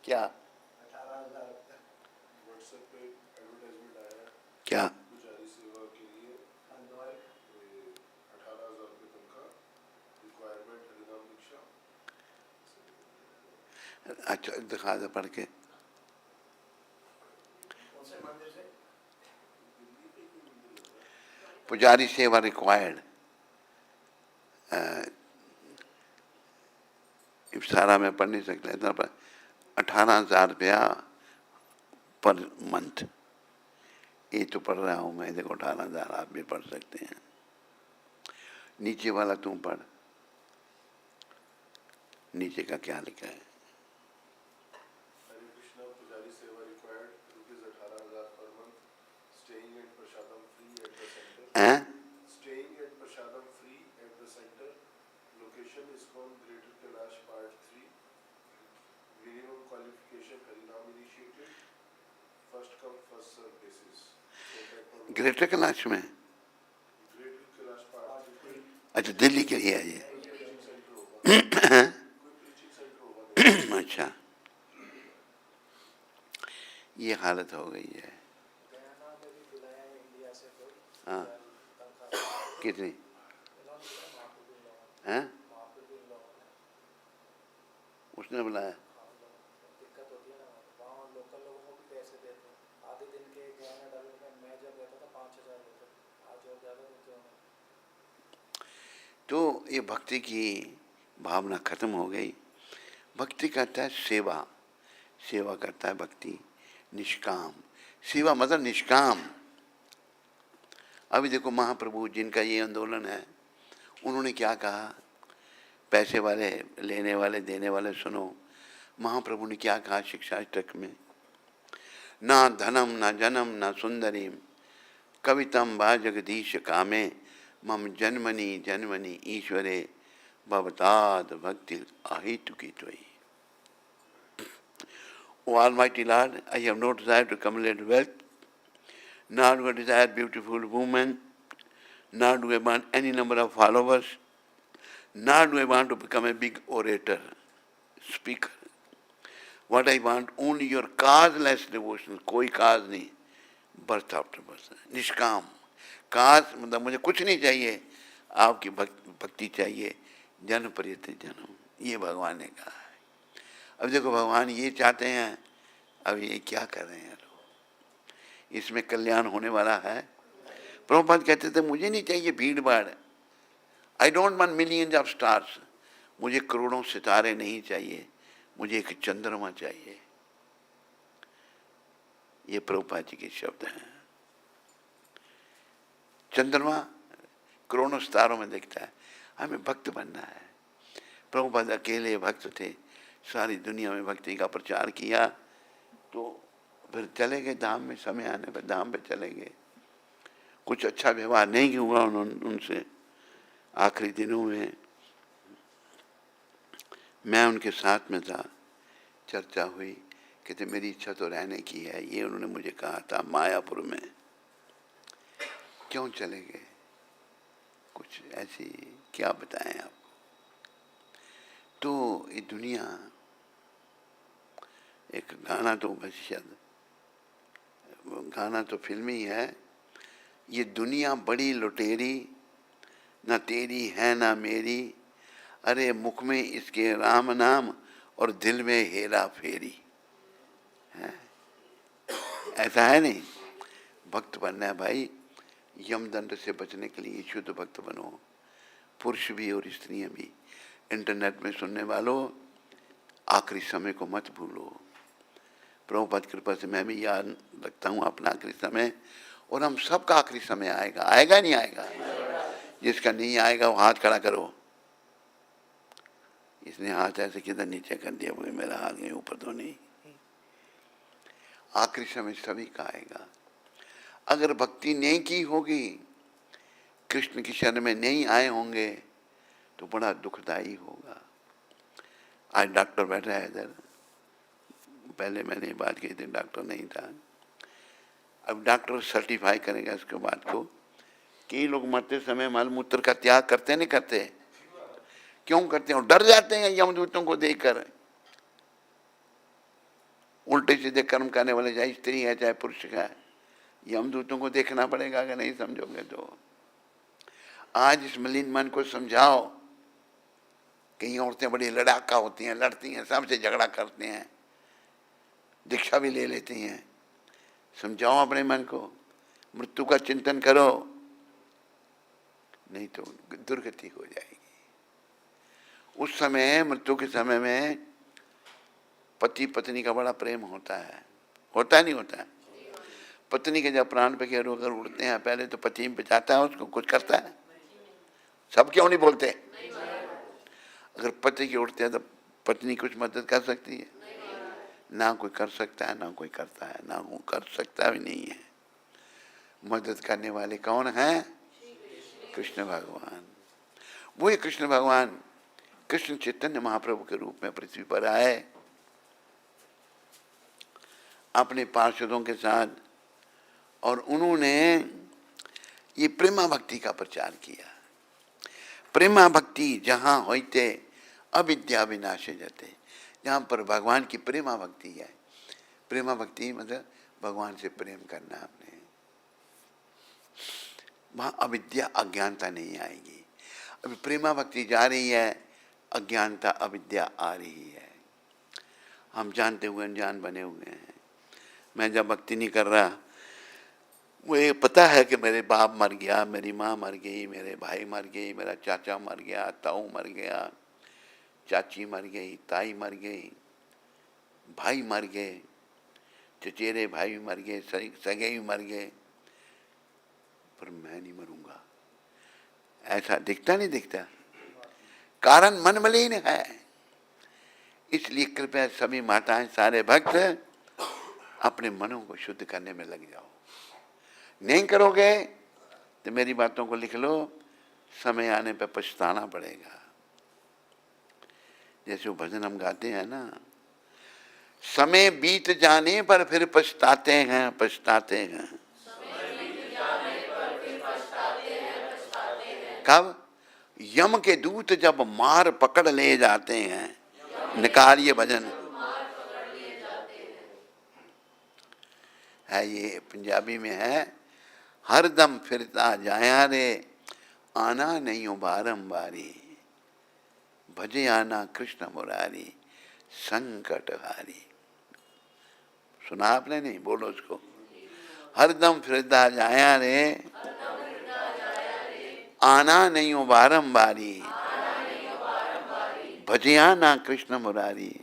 क्या क्या? अच्छा दिखा दे पढ़ के। पुजारी सेवा रिक्वायर्ड, सारा मैं पढ़ नहीं सकता इतना, पर 18,000 रुपया पर मंथ। ये तो पढ़ रहा हूँ मैं, देखो 18,000 आप भी पढ़ सकते हैं। नीचे वाला तुम पढ़, नीचे का क्या लिखा है? ग्रेटर कैलाश में? अच्छा दिल्ली के लिए है ये। अच्छा ये हालत हो गई है। हाँ कितनी है? उसने बुलाया? तो ये भक्ति की भावना खत्म हो गई। भक्ति करता है सेवा, सेवा करता है भक्ति, निष्काम सेवा, मतलब निष्काम। अभी देखो महाप्रभु जिनका ये आंदोलन है, उन्होंने क्या कहा? पैसे वाले, लेने वाले, देने वाले सुनो, महाप्रभु ने क्या कहा शिक्षाष्टक में? ना धनम ना जनम ना सुंदरीम कवितम बा जगदीश कामे मम जन्मनि जन्मनि ईश्वरे Bhavatād bhakti ahitukitvayi. O Almighty Lord, I have no desire to accumulate wealth, nor do I desire beautiful women, nor do I want any number of followers, nor do I want to become a big orator, speaker. What I want, only your causeless devotion, कोई काज नहीं, birth after birth, निष्काम. काज मतलब मुझे कुछ नहीं चाहिए, आपकी भक्ति चाहिए, जन्म पर्यंत जन्म. ये भगवान ने कहा है. अब देखो भगवान ये चाहते हैं, अब ये क्या कर रहे हैं लोग, इसमें कल्याण होने वाला है. प्रभुपाद कहते थे मुझे नहीं चाहिए भीड़ भाड़, I don't want millions of stars, मुझे करोड़ों सितारे नहीं चाहिए, मुझे एक चंद्रमा चाहिए. ये प्रभुपाद जी के शब्द हैं. चंद्रमा करोड़ों सितारों में दिखता है, हमें भक्त बनना है. प्रभुपाद अकेले भक्त थे, सारी दुनिया में भक्ति का प्रचार किया, तो फिर चले गए धाम में. समय आने पर धाम पे चले गए. कुछ अच्छा व्यवहार नहीं हुआ उनसे. आखिरी दिनों में मैं उनके साथ में था, चर्चा हुई, कहते मेरी इच्छा तो रहने की है, ये उन्होंने मुझे कहा था मायापुर में. क्यों चले गए, कुछ ऐसी क्या बताएं आपको. तो ये दुनिया, एक गाना तो शायद गाना तो फिल्मी है, ये दुनिया बड़ी लुटेरी, न तेरी है ना मेरी, अरे मुख में इसके राम नाम और दिल में हेरा फेरी है. ऐसा है नहीं. भक्त बनना है भाई, यमदंड से बचने के लिए शुद्ध भक्त बनो. पुरुष भी और स्त्रियां भी. इंटरनेट में सुनने वालों, आखिरी समय को मत भूलो. प्रभुपाद कृपा से मैं भी याद रखता हूँ अपना आखिरी समय, और हम सबका आखिरी समय आएगा. आएगा नहीं आएगा? जिसका नहीं आएगा वो हाथ खड़ा करो. इसने हाथ ऐसे किधर नीचे कर दिया, बोले मेरा हाथ कहीं ऊपर तो नहीं. आखिरी समय सभी का आएगा. अगर भक्ति नहीं की होगी, कृष्ण की शरण में नहीं आए होंगे, तो बड़ा दुखदाई होगा. आज डॉक्टर बैठा है इधर, पहले मैंने बात की थी, डॉक्टर नहीं था. अब डॉक्टर सर्टिफाई करेगा इसके बात को कि लोग मरते समय मल मूत्र का त्याग करते नहीं करते. क्यों करते हैं? डर जाते हैं यमदूतों को देखकर. उल्टे सीधे कर्म करने वाले, चाहे स्त्री है चाहे पुरुष का है, यमदूतों को देखना पड़ेगा. अगर नहीं समझोगे तो आज इस मलिन मन को समझाओ. कई औरतें बड़ी लड़ाका होती हैं, लड़ती हैं, सबसे झगड़ा करती हैं, दीक्षा भी ले लेती हैं. समझाओ अपने मन को, मृत्यु का चिंतन करो, नहीं तो दुर्गति हो जाएगी. उस समय, मृत्यु के समय में पति पत्नी का बड़ा प्रेम होता है. होता नहीं होता? पत्नी के जब प्राण पे अगर उड़ते हैं, पहले तो पति बचाता है उसको, कुछ करता है. सब क्यों नहीं बोलते? अगर पति के उड़ते हैं तो पत्नी कुछ मदद कर सकती है? ना कोई कर सकता है, ना कोई करता है, ना वो कर सकता भी नहीं है. मदद करने वाले कौन हैं? कृष्ण भगवान. वही कृष्ण भगवान कृष्ण चैतन्य महाप्रभु के रूप में पृथ्वी पर आए अपने पार्षदों के साथ, और उन्होंने ये प्रेमा भक्ति का प्रचार किया. प्रेमा भक्ति जहाँ होते अविद्या विनाशे जाते, जहाँ पर भगवान की प्रेमा भक्ति है. प्रेमा भक्ति मतलब भगवान से प्रेम करना आपने, वहाँ अविद्या अज्ञानता नहीं आएगी. अभी प्रेमा भक्ति जा रही है, अज्ञानता अविद्या आ रही है. हम जानते हुए अनजान बने हुए हैं. मैं जब भक्ति नहीं कर रहा, मुझे पता है कि मेरे बाप मर गया, मेरी माँ मर गई, मेरे भाई मर गई, मेरा चाचा मर गया, ताऊ मर गया, चाची मर गई, ताई मर गई, भाई मर गए, चचेरे भाई मर गए, सगे भी मर गए, पर मैं नहीं मरूंगा. ऐसा दिखता नहीं दिखता? कारण मन मलिन है. इसलिए कृपया सभी माताएं, सारे भक्त अपने मनों को शुद्ध करने में लग जाओ. नहीं करोगे तो मेरी बातों को लिख लो, समय आने पर पछताना पड़ेगा. जैसे वो भजन हम गाते हैं ना, समय बीत जाने पर फिर पछताते हैं, पछताते हैं। कब? यम के दूत जब मार पकड़ ले जाते हैं। निकालिए भजन है, ये पंजाबी में है। हर दम फिरता जाया रे, आना नहीं हो बारंबारी, भजे आना कृष्ण मुरारी, संकट हारी। सुना आपने? नहीं, बोलो उसको। हर दम फिरता जाया रे, आना नहीं हो बारंबारी, भजे आना कृष्ण मुरारी,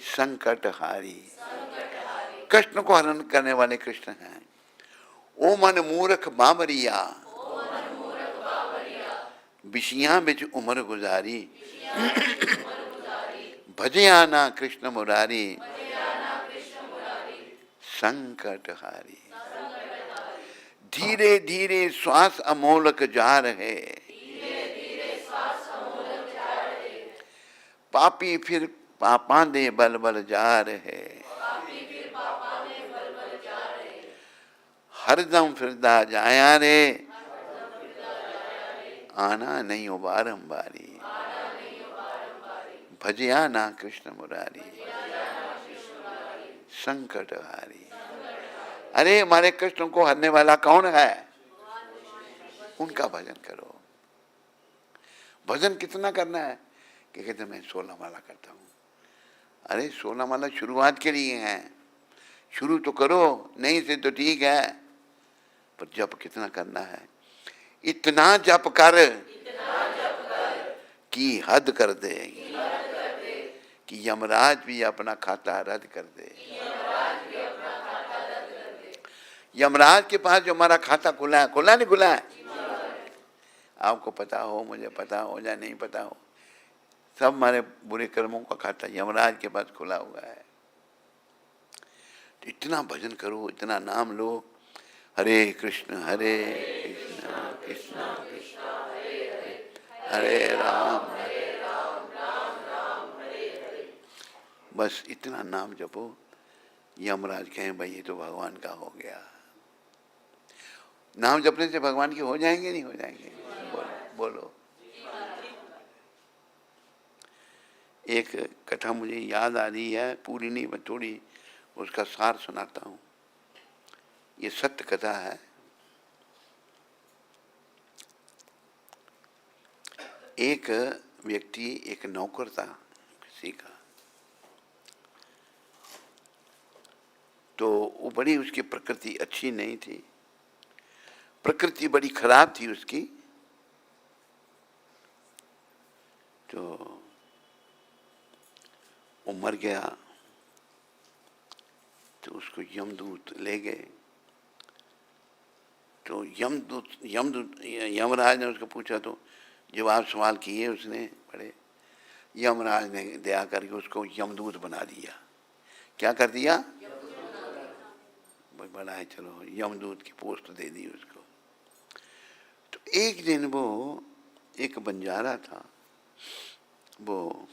संकट हारी। कृष्ण को हरण करने वाले कृष्ण हैं। ओ मन मूर्ख बाबरिया, बिशियां बिच उम्र गुजारी, भजे आना कृष्ण मुरारी, संकट हारी। धीरे धीरे श्वास अमोलक जा रहे, पापी फिर पापा दे बल बल जा रहे, हरदम फिरदा जाया रे, आना नहीं हो बारंबारी, भजिया ना कृष्ण मुरारी, संकट हारी। अरे हमारे कृष्ण को हरने वाला कौन है? उनका भजन करो। भजन कितना करना है? कि कहते मैं 16 माला करता हूँ। अरे 16 माला शुरुआत के लिए है, शुरू तो करो, नहीं से तो ठीक है, पर जप कितना करना है? इतना जप कर कि हद कर दे, कि यमराज भी अपना खाता रद्द कर दे। यमराज के पास जो हमारा खाता खुला है, खुला नहीं खुला है? आपको पता हो, मुझे पता हो या नहीं पता हो, सब हमारे बुरे कर्मों का खाता यमराज के पास खुला हुआ है। तो इतना भजन करो, इतना नाम लो, हरे कृष्ण कृष्ण कृष्ण हरे राम, बस इतना नाम जपो। यमराज कहें भाई ये तो भगवान का हो गया। नाम जपने से भगवान के हो जाएंगे, नहीं हो जाएंगे? बोलो। एक कथा मुझे याद आ रही है, पूरी नहीं, मैं थोड़ी उसका सार सुनाता हूँ। ये सत्य कथा है। एक व्यक्ति, एक नौकर था किसी का, तो वो बड़ी, उसकी प्रकृति अच्छी नहीं थी, प्रकृति बड़ी खराब थी उसकी। तो वो मर गया, तो उसको यमदूत ले गए। तो यमराज ने उसको पूछा, तो जवाब सवाल किए उसने बड़े, यमराज ने दया करके उसको यमदूत बना दिया। क्या कर दिया? बड़ा है, चलो यमदूत की पोस्ट दे दी उसको। तो एक दिन वो, एक बंजारा था, वो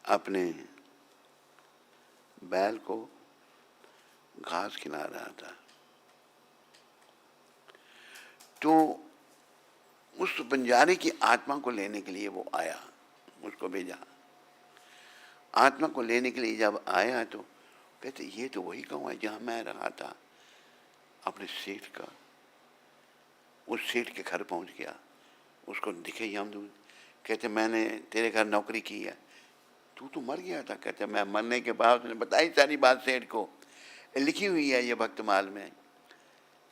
अपने बैल को घास खिला रहा था। तो उस बंजारे की आत्मा को लेने के लिए वो आया, उसको भेजा। आत्मा को लेने के लिए जब आया तो कहते ये तो वही गाँव है जहाँ मैं रहा था अपने सेठ का। उस सेठ के घर पहुंच गया, उसको दिखे यमदूत। कहते मैंने तेरे घर नौकरी की है, तू तो मर गया था। कहते मैं मरने के बाद, उसने बताई सारी बात सेठ को, लिखी हुई है ये भक्तमाल में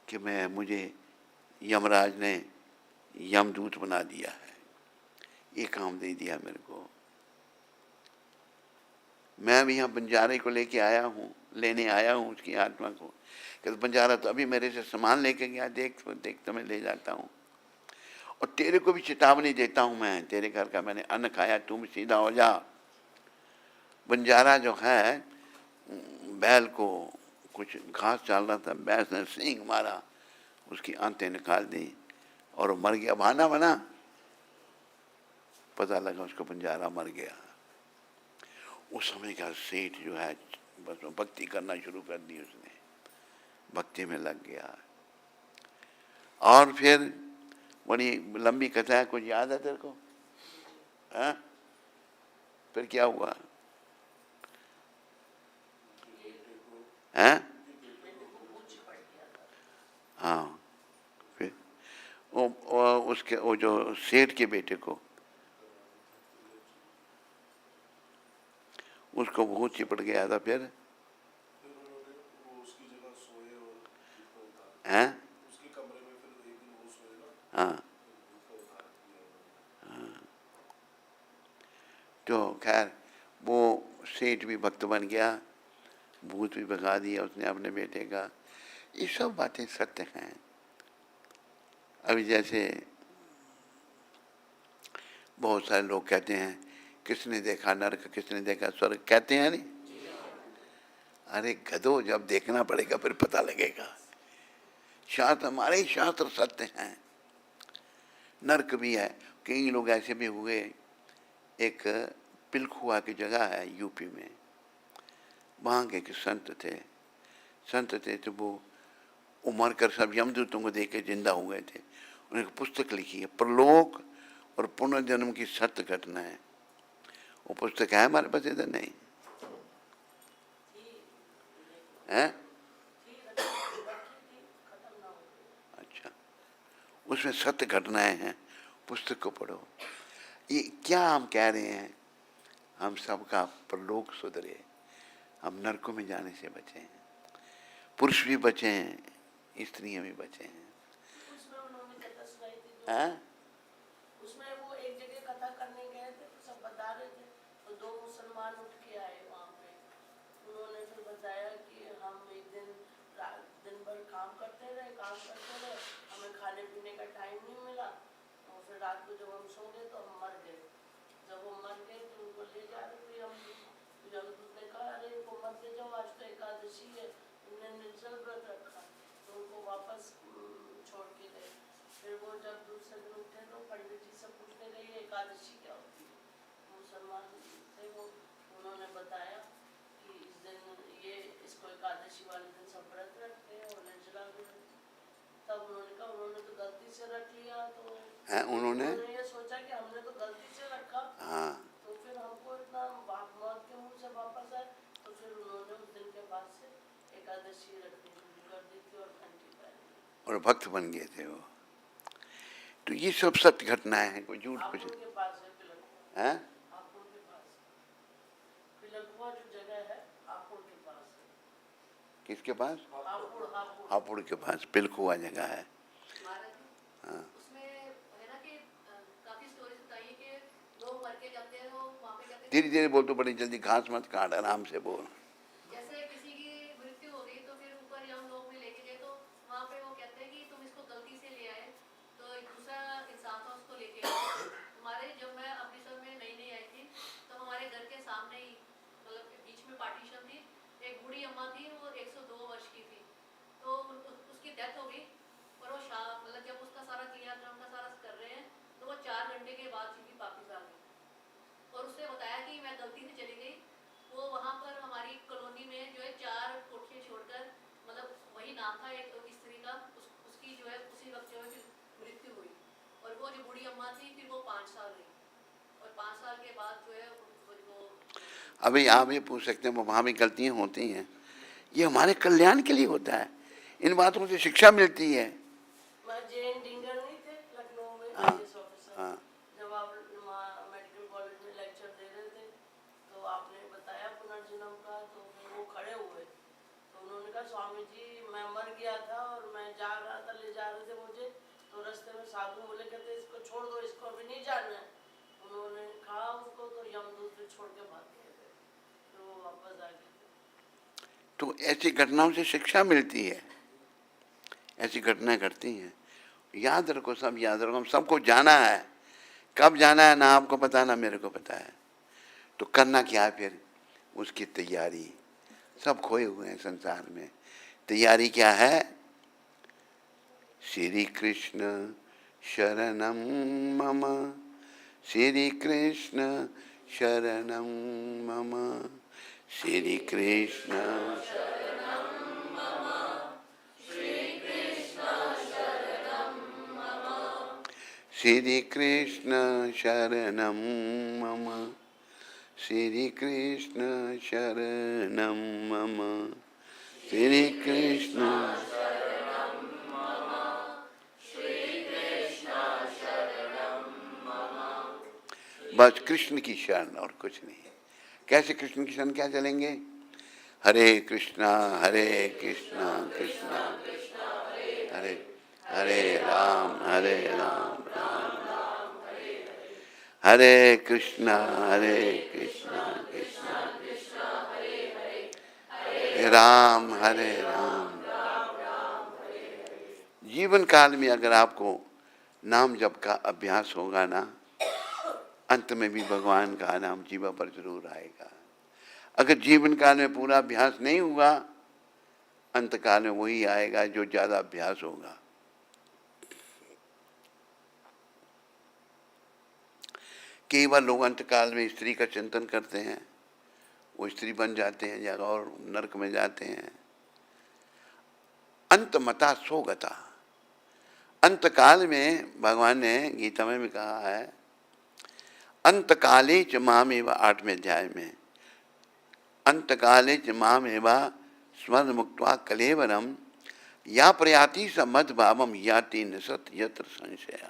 कि मुझे यमराज ने यमदूत बना दिया है, ये काम दे दिया मेरे को। मैं अभी यहाँ बंजारे को लेके आया हूँ, लेने आया हूँ उसकी आत्मा को। कहते बंजारा तो अभी मेरे से सामान लेके गया, देख तो मैं ले जाता हूँ, और तेरे को भी चेतावनी देता हूँ, मैं तेरे घर का मैंने अन्न खाया, तुम सीधा हो जा। बंजारा जो है बैल को कुछ घास डाल रहा था, भैंस ने सींग मारा, उसकी आंतें निकाल दी, और वो मर गया, बहाना बना, पता लगा उसको बंजारा मर गया। उस समय का सेठ जो है बस भक्ति करना शुरू कर दी, उसने भक्ति में लग गया। और फिर बड़ी लंबी कथा है, कुछ याद है तेरे को? हाँ, फिर क्या हुआ? हैं? हाँ, फिर उसके वो जो सेठ के बेटे को, उसको भूत चिपट गया था। फिर हैं? हाँ, तो खैर वो सेठ भी भक्त बन गया, भूत भी भगा दिया उसने अपने बेटे का। ये सब बातें सत्य हैं। अभी जैसे बहुत सारे लोग कहते हैं किसने देखा नरक, किसने देखा स्वर्ग, कहते हैं नहीं? अरे गधो, जब देखना पड़ेगा फिर पता लगेगा। शास्त्र, हमारे ही शास्त्र सत्य हैं। नरक भी है। कई लोग ऐसे भी हुए, एक पिलखुआ की जगह है यूपी में, वहाँ के एक संत थे तो वो उमर कर सब यमदूतों को देख के जिंदा हुए थे। उन्होंने एक पुस्तक लिखी है, परलोक और पुनर्जन्म की सत्य घटना है। वो पुस्तक है हमारे पास? इधर नहीं है? अच्छा, उसमें सत्य घटनाएं हैं, पुस्तक को पढ़ो। ये क्या हम कह रहे हैं? हम सबका परलोक सुधरे, हम नरकों में जाने से बचे हैं, पुरुष भी बचे हैं, स्त्रियां भी बचे हैं। उसमें वो एक जगह कथा करने गए थे, सब बता रहे थे, तो दो मुसलमान उठ के आए वहाँ पे। उन्होंने फिर बताया कि हम एक दिन भर काम करते रहे, हमें खाने पीने का टाइम नहीं मिला, और फिर रात को जब हम सो गए तो हम मर गए। जब वो मर गए तो उनको ले जा रहे थे हम, ने कहा अरे इनको मत ले जाओ, आज तो एकादशी है, तुमने निर्जल व्रत रखा, तो उनको वापस छोड़ के गए। फिर वो जब दूसरे दिन उठे तो पंडित जी से पूछने गए एकादशी क्या होती है? मुसलमान थे वो, उन्होंने बताया कि इस दिन ये इसको एकादशी वाले दिन सब व्रत रखते हैं और निर्जला भी रखते। तब उन्होंने कहा उन्होंने तो गलती से रख लिया, तो उन्होंने ये सोचा कि हमने तो गलती से रखा, हाँ, तो फिर हमको इतना मौत के मुंह से वापस आए। तो फिर उन्होंने उस दिन के बाद से एकादशी रखनी शुरू कर दी थी और घंटी पहनी और भक्त बन गए थे वो। तो ये सब सत्य घटनाएं हैं, कोई झूठ कुछ के पास है पिलखुआ। है। हापुड़ के पास पिलखुआ जो जगह है, हापुड़ के पास है। किसके पास? हापुड़ हापुड़ के पास पिलखुआ जगह है। हाँ, उसमें है ना कि काफी स्टोरीज बताइए कि लोग मर के जाते हैं, वो वहाँ पे जाते हैं। धीरे धीरे बोल, तो बड़ी जल्दी घास मत काट, आराम से बोल। जैसे किसी की मृत्यु हो गई तो फिर ऊपर यम लोग में लेके गए, तो वहाँ पे वो कहते हैं कि तुम इसको गलती से ले आए, तो एक दूसरा इंसान था उसको लेके आए। हमारे जब मैं अमृतसर में नई आई थी तो हमारे घर के सामने ही, मतलब बीच में पार्टीशन थी, एक बूढ़ी अम्मा थी, वो 102 वर्ष की थी, तो उसकी डेथ हो गई। और वो मतलब जब उसका सारा क्रियाक्रम का सारा कर रहे हैं तो वो 4 घंटे के बाद सीधी वापस आ गई, और उसने बताया कि मैं गलती से चली गई। वो वहाँ पर हमारी कॉलोनी में जो है 4 कोठियाँ छोड़कर, मतलब वही नाम था एक स्त्री का, उसकी जो है उसी वक्त जो है मृत्यु हुई। और वो जो बूढ़ी अम्मा थी फिर वो 5 साल रही, और 5 साल के बाद जो है वो अभी आप ये पूछ सकते हैं वहाँ भी गलतियाँ होती हैं, ये हमारे कल्याण के लिए होता है, इन बातों से शिक्षा मिलती है। जैन डिंगर नहीं थे लखनऊ में, हाँ, IAS ऑफिसर, हाँ, जब आप मेडिकल कॉलेज में लेक्चर दे रहे थे तो आपने बताया पुनर्जन्म का, तो फिर वो खड़े हुए, तो उन्होंने कहा स्वामी जी मैं मर गया था और मैं जा रहा था, ले जा रहे थे मुझे, तो रास्ते में साधु बोले कहते इसको छोड़ दो, इसको अभी नहीं जाना है। उन्होंने कहा उसको, तो यमदूत फिर छोड़ के भाग गए थे, फिर वो वापस आ गए थे। तो ऐसी घटनाओं से शिक्षा मिलती है, ऐसी घटनाएं घटती हैं। याद रखो, सब याद रखो, हम सबको जाना है, कब जाना है ना आपको पता ना मेरे को पता है, तो करना क्या है फिर? उसकी तैयारी। सब खोए हुए हैं संसार में, तैयारी क्या है? श्री कृष्ण शरणं मम, श्री कृष्ण शरणं मम, श्री कृष्ण श्री कृष्ण शरणं मम, श्री कृष्ण शरणं मम, श्री कृष्ण। बस कृष्ण की शरण और कुछ नहीं। कैसे कृष्ण की शरण क्या चलेंगे? हरे कृष्णा कृष्णा हरे हरे राम राम राम हरे कृष्णा कृष्णा राम हरे राम। जीवन काल में अगर आपको नाम जप का अभ्यास होगा ना, अंत में भी भगवान का नाम जीवा पर जरूर आएगा। अगर जीवन काल में पूरा अभ्यास नहीं हुआ, अंत काल में वही आएगा जो ज्यादा अभ्यास होगा। कई बार लोग अंत काल में स्त्री का चिंतन करते हैं, वो स्त्री बन जाते हैं या और नरक में जाते हैं। अंत मता सोगता। अंत काल में भगवान ने गीता में भी कहा है, अंत काले च मामेव, 8वें अध्याय में, अंत काले च मामेव स्मरण मुक्त्वा कलेवरम या प्रयाति स मद भावम याति निसत यत्र संशय।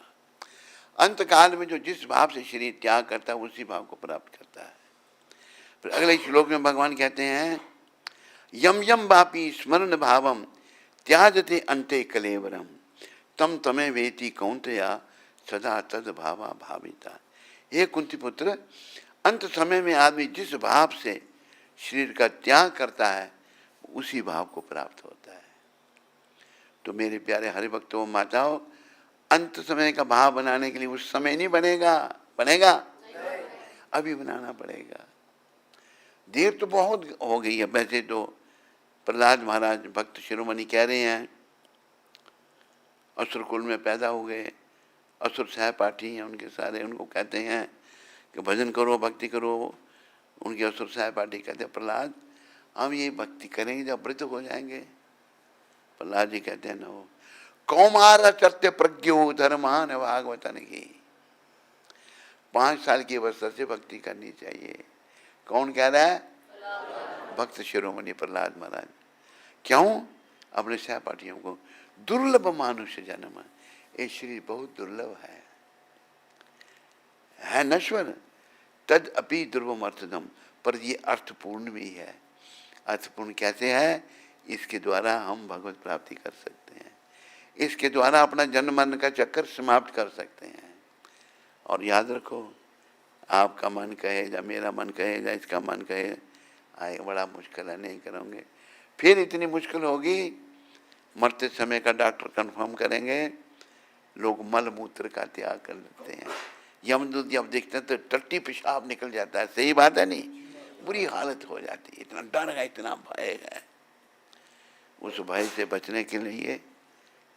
अंत काल में जो जिस भाव से शरीर त्याग करता है उसी भाव को प्राप्त करता है। फिर अगले श्लोक में भगवान कहते हैं, यम यम वापी स्मरण भावम त्याजते अंते कलेवरम तम तमे वेति कौंतया सदा तद भावा भाविता। हे कुंती पुत्र, अंत समय में आदमी जिस भाव से शरीर का त्याग करता है उसी भाव को प्राप्त होता है। तो मेरे प्यारे हरि भक्तों माताओं, अंत समय का भाव बनाने के लिए उस समय नहीं बनेगा, बनेगा अभी बनाना पड़ेगा। देर तो बहुत हो गई है। वैसे तो प्रहलाद महाराज भक्त शिरोमणि कह रहे हैं, असुर कुल में पैदा हो गए, असुर सहपाठी हैं उनके सारे, उनको कहते हैं कि भजन करो भक्ति करो। उनके असुर सहपाठी कहते हैं, प्रहलाद हम ये भक्ति करेंगे जब वृद्ध हो जाएंगे। प्रहलाद जी कहते हैं, नो कौमार चर्त्य प्रज्ञो धर्मान भागवतन की, 5 साल की अवस्था से भक्ति करनी चाहिए। कौन कह रहा है? भक्त शिरोमणि प्रहलाद महाराज। क्यों? अपने सहपाठियों को, दुर्लभ मानुष्य जन्म, ये शरीर बहुत दुर्लभ है नश्वर, तद अपि दुर्लभम अर्थदम, पर ये अर्थपूर्ण भी है। अर्थपूर्ण कैसे है? इसके द्वारा हम भगवत प्राप्ति कर सकते हैं, इसके द्वारा अपना जन्म मरण का चक्कर समाप्त कर सकते हैं। और याद रखो, आपका मन कहे या मेरा मन कहे या इसका मन कहे, आए बड़ा मुश्किल है, नहीं करोगे। फिर इतनी मुश्किल होगी, मरते समय का डॉक्टर कंफर्म करेंगे, लोग मल मूत्र का त्याग कर लेते हैं। यमदूत जब देखते हैं तो टट्टी पेशाब निकल जाता है। सही बात है नहीं? बुरी हालत हो जाती है। इतना डर है, इतना भय है। उस भय से बचने के लिए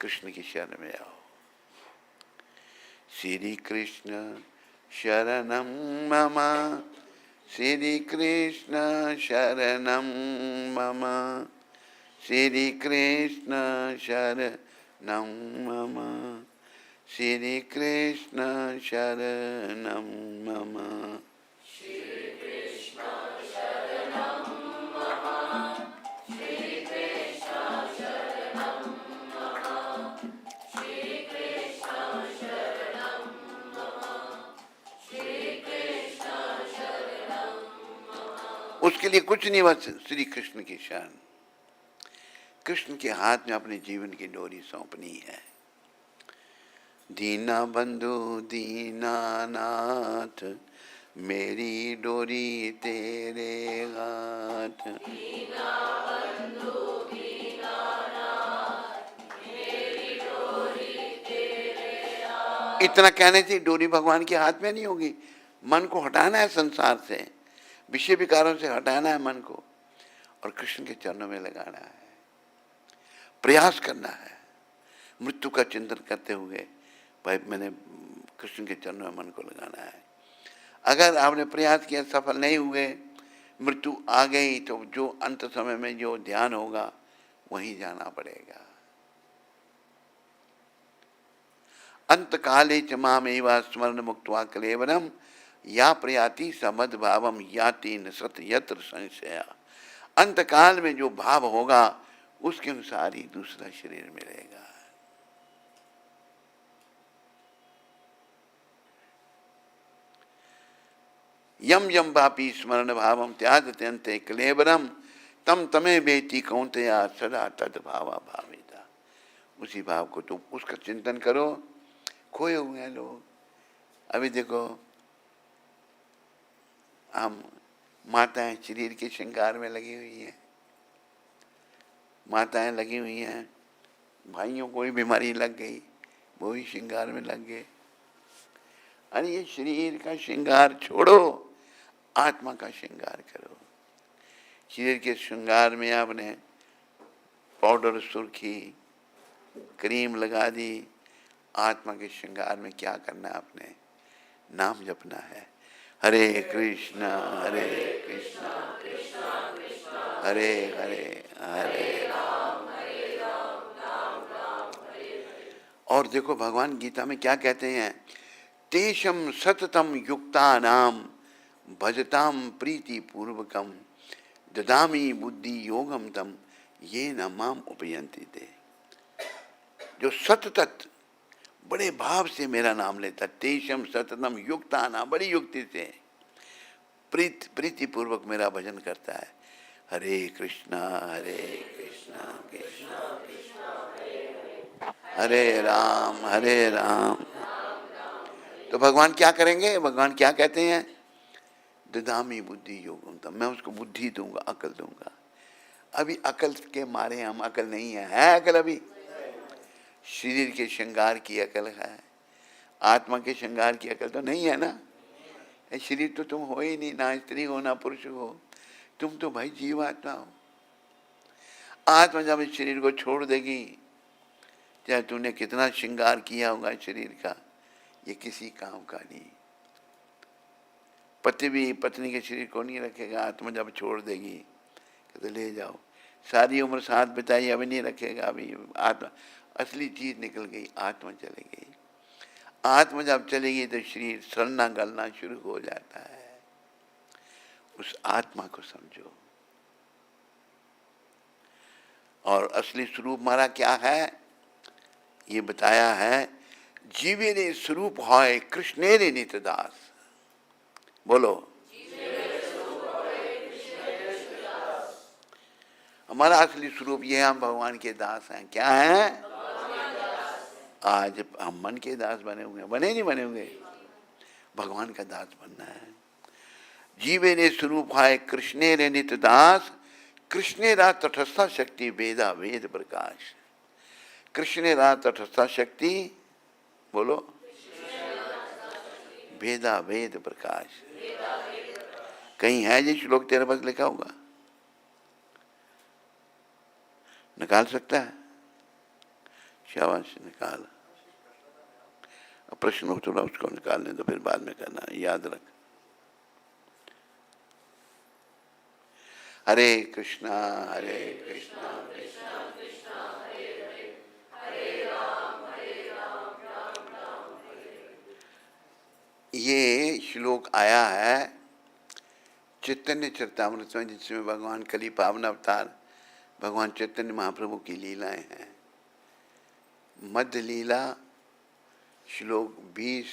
कृष्ण की शरण में आओ। श्री कृष्ण शरणं मम, श्री कृष्ण शरणं मम, श्री कृष्ण शरणं मम, श्री कृष्ण शरणं मम। उसके लिए कुछ नहीं, बस श्री कृष्ण की शरण। कृष्ण के हाथ में अपने जीवन की डोरी सौंपनी है। दीना बंधु दीनानाथ, मेरी डोरी तेरे हाथ। दीना बंधु दीनानाथ, मेरी डोरी तेरे हाथ। इतना कहने से डोरी भगवान के हाथ में नहीं होगी। मन को हटाना है संसार से, विषय विकारों से हटाना है मन को, और कृष्ण के चरणों में लगाना है। प्रयास करना है, मृत्यु का चिंतन करते हुए भाई मैंने कृष्ण के चरणों में मन को लगाना है। अगर आपने प्रयास किया, सफल नहीं हुए, मृत्यु आ गई, तो जो अंत समय में जो ध्यान होगा वहीं जाना पड़ेगा। अंत काले च मामेव स्मरण मुक्त्वा कलेवरम या प्रयाति समद भावम याति न सत यत्र संशया। अंत काल में जो भाव होगा उसके अनुसार ही दूसरा शरीर मिलेगा। यम यम वापी स्मरण भावम त्याजते अन्ते कलेवरम तम तमे बेति कौन्तेया सदा तद भावा भाविता। उसी भाव को तुम उसका चिंतन करो। खोए हुए हैं लोग। अभी देखो, हम माताएं शरीर के श्रृंगार में लगी हुई हैं, माताएं लगी हुई हैं, भाइयों को भी बीमारी लग गई, वो भी श्रृंगार में लग गए। अरे ये शरीर का श्रृंगार छोड़ो, आत्मा का श्रृंगार करो। शरीर के श्रृंगार में आपने पाउडर, सुर्खी, क्रीम लगा दी। आत्मा के श्रृंगार में क्या करना है? आपने नाम जपना है। हरे कृष्णा हरे कृष्णा हरे हरे हरे राम। और देखो भगवान गीता में क्या कहते हैं, तेषम सततम युक्ता नाम भजताम प्रीति पूर्वकम ददामी बुद्धि योगम तम ये न माम उपयंती थे। जो सतत बड़े भाव से मेरा नाम लेता, तेषम सततम युक्ता नाम, बड़ी युक्ति से प्रीति पूर्वक मेरा भजन करता है। हरे कृष्णा कृष्णा कृष्णा हरे राम। तो भगवान क्या करेंगे? भगवान क्या कहते हैं? ददामी बुद्धि योगम तम, मैं उसको बुद्धि दूंगा, अकल दूंगा। अभी अकल के मारे हम, अकल नहीं है अकल अभी। शरीर के श्रृंगार की अकल है, आत्मा के श्रृंगार की अकल तो नहीं है ना। शरीर तो तुम हो ही नहीं, ना स्त्री हो ना पुरुष हो, तुम तो भाई जीवात्मा हो। आत्मा जब इस शरीर को छोड़ देगी, चाहे तूने कितना श्रृंगार किया होगा शरीर का, ये किसी काम का नहीं। पति भी पत्नी के शरीर को नहीं रखेगा, आत्मा जब छोड़ देगी तो ले जाओ। सारी उम्र साथ बिताई, अभी नहीं रखेगा। अभी आत्मा असली चीज निकल गई, आत्मा चली गई। आत्मा जब चलेगी तो शरीर सड़ना गलना शुरू हो जाता है। उस आत्मा को समझो। और असली स्वरूप हमारा क्या है ये बताया है। जीवेरे स्वरूप है कृष्णेरे नित दास। बोलो, हमारा असली स्वरूप ये है, हम भगवान के दास हैं। क्या हैं? आज हम मन के दास बने हुए हैं, बने नहीं बने हुए, भगवान का दास बनना है। जीवे ने स्वरूप है कृष्णे रे नित दास, कृष्णे रा तटस्था शक्ति वेदा वेद प्रकाश। कृष्णे रा तटस्था शक्ति, बोलो, वेदा वेद प्रकाश। कहीं है ये श्लोक तेरे पास लिखा होगा? निकाल सकता है? शाबाश, निकाल। प्रश्न हो थोड़ा उसको निकालने तो फिर बाद में करना, याद रख। हरे कृष्णा कृष्णा कृष्णा हरे हरे, हरे राम राम राम हरे हरे। ये श्लोक आया है चैतन्य चरितामृत में, जिसमें भगवान कली पावन अवतार भगवान चैतन्य महाप्रभु की लीलाएं हैं। मध्य लीला श्लोक 20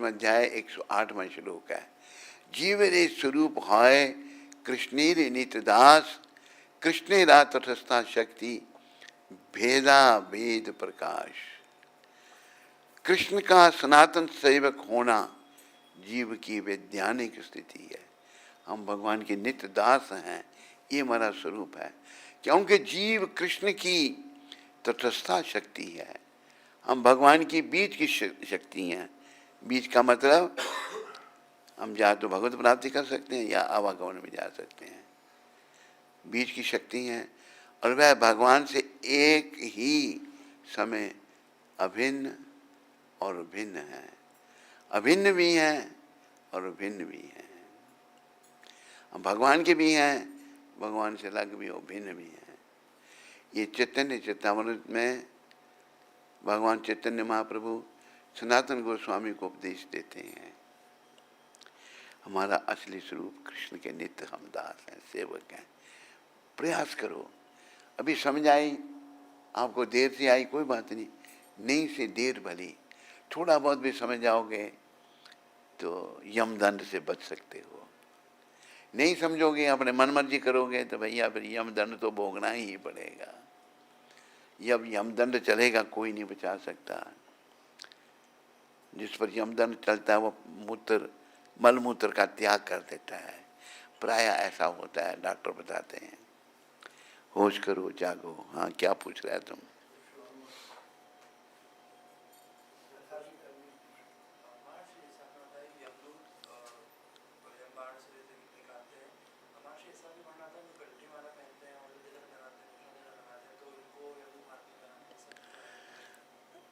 अध्याय 108वां श्लोक है। जीवरे स्वरूप है कृष्णेरे नित दास, कृष्णेरा तटस्था शक्ति भेदा वेद प्रकाश। कृष्ण का सनातन सेवक होना जीव की वैज्ञानिक स्थिति है। हम भगवान के नित्य दास हैं, ये हमारा स्वरूप है। क्योंकि जीव कृष्ण की तटस्था शक्ति है, हम भगवान की बीच की शक्ति हैं। बीच का मतलब हम या तो भगवत प्राप्ति कर सकते हैं या आवागमन में जा सकते हैं। बीच की शक्ति हैं और वह भगवान से एक ही समय अभिन्न और भिन्न है, अभिन्न भी हैं और भिन्न भी हैं। भगवान के भी हैं, भगवान से अलग भी हो, भिन्न भी हैं। ये चैतन्य चेतामृत में भगवान चैतन्य महाप्रभु सनातन गोस्वामी को उपदेश देते हैं। हमारा असली स्वरूप कृष्ण के नित्य हम दास हैं, सेवक हैं। प्रयास करो। अभी समझ आई, आपको देर से आई कोई बात नहीं, नहीं से देर भली। थोड़ा बहुत भी समझ जाओगे तो यमदंड से बच सकते हो। नहीं समझोगे, अपने मन मर्जी करोगे तो भैया फिर यमदंड तो भोगना ही पड़ेगा। जब यमदंड चलेगा कोई नहीं बचा सकता। जिस पर यमदंड चलता है वो मल मूत्र का त्याग कर देता है। प्राय ऐसा होता है, डॉक्टर बताते हैं। होश करो, जागो। हाँ, क्या पूछ रहा है तुम?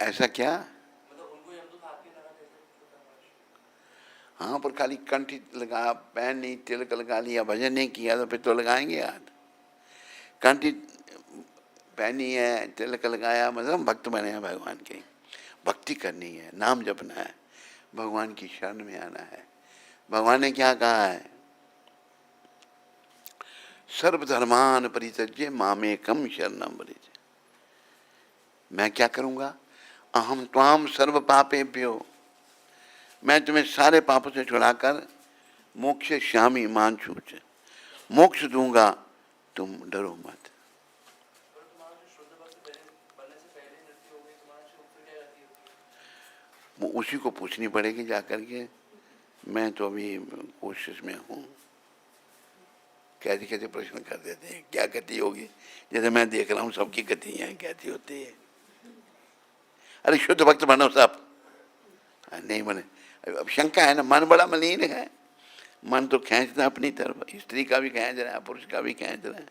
ऐसा क्या? हाँ, पर खाली कंठी लगा, पैन नहीं, तिलक लगा लिया, भजन नहीं किया तो फिर तो लगाएंगे यार। कंठी पहनी है, तिलक लगाया, मतलब भक्त बने हैं भगवान के। भक्ति करनी है, नाम जपना है, भगवान की शरण में आना है। भगवान ने क्या कहा है? सर्वधर्मान परित्यज्य मामेकम शरणम व्रज। मैं क्या करूंगा? अहम त्वाम सर्व पापेभ्यो, मैं तुम्हें सारे पापों से छुड़ाकर मोक्षयिष्यामि मा शुचः, मोक्ष दूंगा, तुम डरो मत। वो उसी को पूछनी पड़ेगी जाकर के। मैं तो अभी कोशिश में हूँ। कैसे कैसे प्रश्न कर देते हैं, क्या गति होगी? जैसे मैं देख रहा हूँ सबकी गति है, कैसी होती है। अरे शुद्ध भक्त बनो सब, नहीं बने। अब शंका है ना, मन बड़ा मलिन है। मन तो खींचता है अपनी तरफ, स्त्री का भी खींच रहा है, पुरुष का भी खींच रहा है।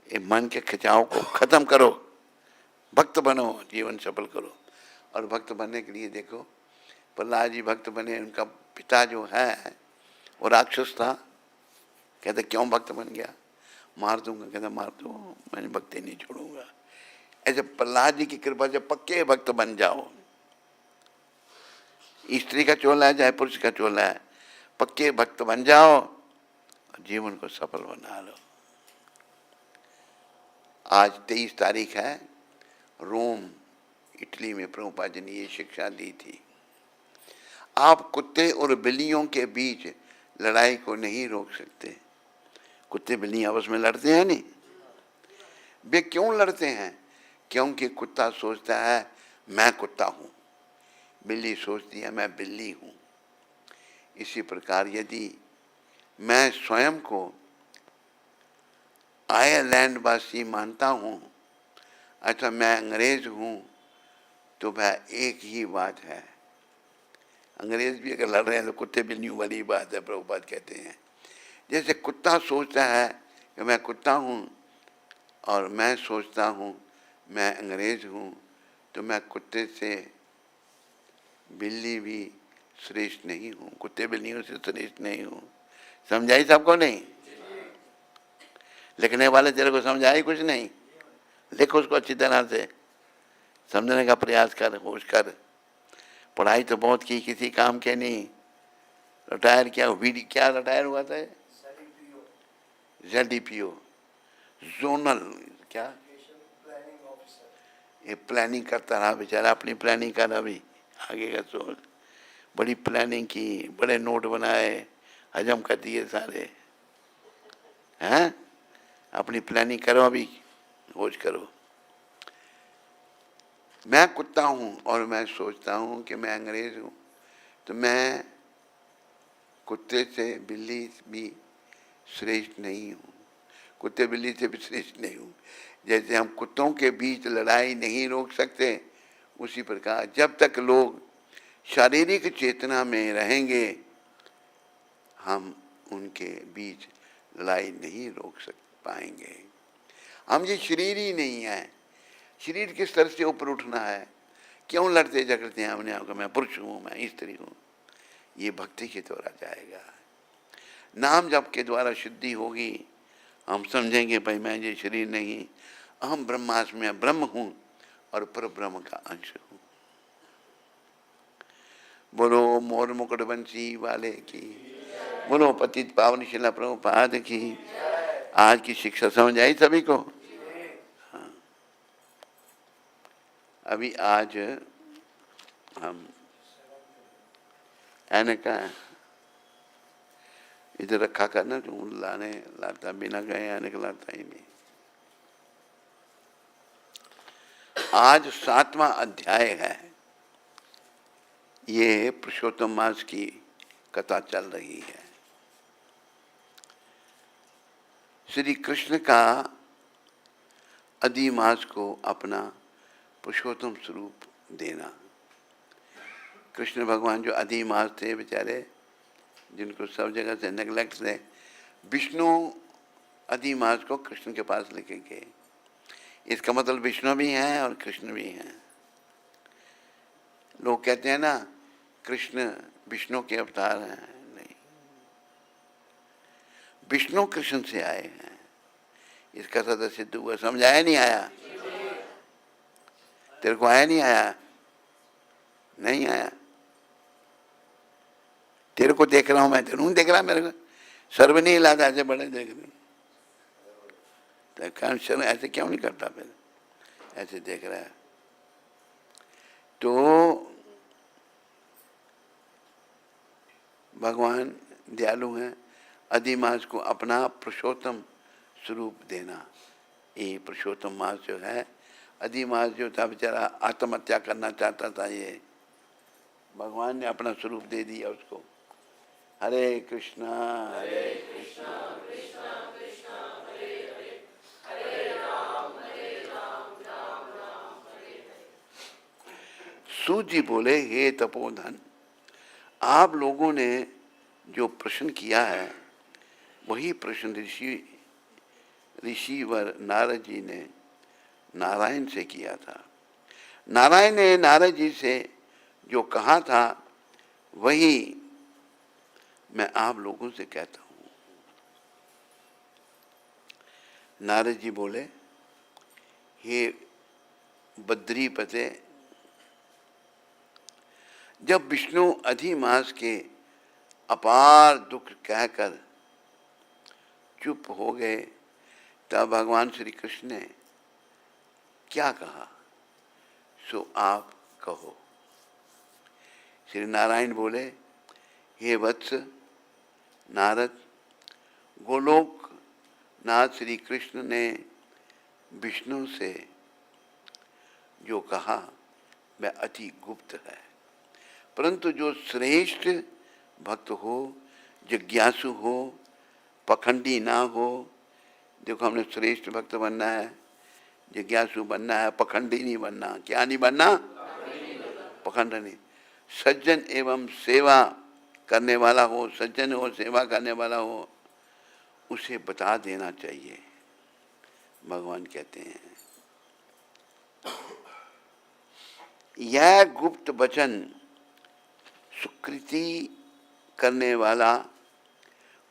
ये मन के खिंचाव को खत्म करो, भक्त बनो, जीवन सफल करो। और भक्त बनने के लिए देखो, प्रहलाद जी भक्त बने। उनका पिता जो है वो राक्षस था। कहते क्यों भक्त बन गया? मार दूंगा। कहता मार दो, मैंने भक्ति नहीं छोड़ूंगा। ऐसे प्रहलाद जी की कृपा से पक्के भक्त बन जाओ। स्त्री का चोला है चाहे पुरुष का चोला है, पक्के भक्त बन जाओ और जीवन को सफल बना लो। आज 23 तारीख है। रोम इटली में प्रभुपाद जी ने ये शिक्षा दी थी। आप कुत्ते और बिल्लियों के बीच लड़ाई को नहीं रोक सकते। कुत्ते बिल्ली आपस में लड़ते हैं नहीं। वे क्यों लड़ते हैं? क्योंकि कुत्ता सोचता है मैं कुत्ता हूँ, बिल्ली सोचती है मैं बिल्ली हूँ। इसी प्रकार यदि मैं स्वयं को आयरलैंड वासी मानता हूँ अथवा मैं अंग्रेज हूँ, तो वह एक ही बात है। अंग्रेज भी अगर लड़ रहे हैं तो कुत्ते बिल्लियों वाली बात है, प्रभुपाद कहते हैं। जैसे कुत्ता सोचता है कि मैं कुत्ता हूँ और मैं सोचता हूँ मैं अंग्रेज हूँ, तो मैं कुत्ते से बिल्ली भी श्रेष्ठ नहीं हूँ, कुत्ते बिल्लियों से श्रेष्ठ नहीं हूँ। समझाई सबको? नहीं लिखने वाले तेरे को समझाई कुछ नहीं? लिख उसको अच्छी तरह से, समझने का प्रयास कर, होश कर। पढ़ाई तो बहुत की, किसी काम के नहीं। रिटायर क्या क्या रिटायर हुआ था? ZDPO, जोनल क्या, ये प्लानिंग करता रहा बेचारा, अपनी प्लानिंग कर। अभी आगे का सोच, बड़ी प्लानिंग की, बड़े नोट बनाए, हजम कर दिए सारे। हैं? अपनी प्लानिंग करो, अभी होश करो। मैं कुत्ता हूँ और मैं सोचता हूँ कि मैं अंग्रेज हूँ, तो मैं कुत्ते से बिल्ली भी श्रेष्ठ नहीं हूँ, कुत्ते बिल्ली से भी श्रेष्ठ नहीं हूँ। जैसे हम कुत्तों के बीच लड़ाई नहीं रोक सकते, उसी प्रकार जब तक लोग शारीरिक चेतना में रहेंगे हम उनके बीच लड़ाई नहीं रोक पाएंगे। हम ये शरीर ही नहीं है, शरीर किस तरह से ऊपर उठना है, क्यों लड़ते झगड़ते हैं अपने आप को, मैं पुरुष हूँ, मैं स्त्री हूँ। ये भक्ति के द्वारा जाएगा। नाम जप के द्वारा शुद्धि होगी। हम समझेंगे भाई मैं ये शरीर नहीं, अहम ब्रह्मास्मि, मैं ब्रह्म हूँ और पर ब्रह्म का अंश हूँ। बोलो मोर मुकुट बंसी वाले की, बोलो पतित पावन शिला प्रभुपाद की। आज की शिक्षा समझ आई सभी को? हाँ। अभी आज हम ऐनक का इधर रखा करना, जो लाने लाता बिना गए ऐनक लाता ही नहीं। आज 7वां अध्याय है। ये पुरुषोत्तम मास की कथा चल रही है। श्री कृष्ण का अधिमास को अपना पुरुषोत्तम स्वरूप देना। कृष्ण भगवान जो अधिमास थे बेचारे, जिनको सब जगह से नेग्लेक्ट थे, विष्णु अधिमास को कृष्ण के पास लेके गए। इसका मतलब विष्णु भी हैं और कृष्ण भी हैं। लोग कहते हैं ना कृष्ण विष्णु के अवतार हैं, नहीं, विष्णु कृष्ण से आए हैं। इसका सदा सिद्ध हुआ। समझ आया नहीं आया? तेरे को आया नहीं आया? नहीं आया? तेरे को देख रहा हूं मैं, तेरे को देख रहा मेरे को सर्व नहीं हिलाता, ऐसे बड़े देख रहे तो शर्म ऐसे क्यों नहीं करता? फिर ऐसे देख रहा है तो भगवान दयालु हैं। अधिमास को अपना पुरुषोत्तम स्वरूप देना। ये पुरुषोत्तम मास जो है, अधिमास जो था बेचारा आत्महत्या करना चाहता था, ये भगवान ने अपना स्वरूप दे दिया उसको। हरे कृष्णा हरे कृष्णा कृष्णा कृष्णा हरे हरे, हरे राम राम राम हरे हरे। सूत जी बोले, हे तपोधन, आप लोगों ने जो प्रश्न किया है वही प्रश्न ऋषिवर नारद जी ने नारायण से किया था। नारायण ने नारद जी से जो कहा था वही मैं आप लोगों से कहता हूँ। नारद जी बोले, हे बद्रीपते, जब विष्णु अधिमास के अपार दुख कहकर चुप हो गए तब भगवान श्री कृष्ण ने क्या कहा सो आप कहो। श्री नारायण बोले, हे वत्स नारद, गोलोक नाथ श्री कृष्ण ने विष्णु से जो कहा वह अति गुप्त है, परंतु जो श्रेष्ठ भक्त हो, जिज्ञासु हो, पखंडी ना हो। देखो हमने श्रेष्ठ भक्त बनना है, जिज्ञासु बनना है, पखंडी नहीं बनना। क्या नहीं बनना? पखंड नहीं। सज्जन एवं सेवा करने वाला हो, सज्जन हो, सेवा करने वाला हो, उसे बता देना चाहिए, भगवान कहते हैं। यह गुप्त वचन सुकृति करने वाला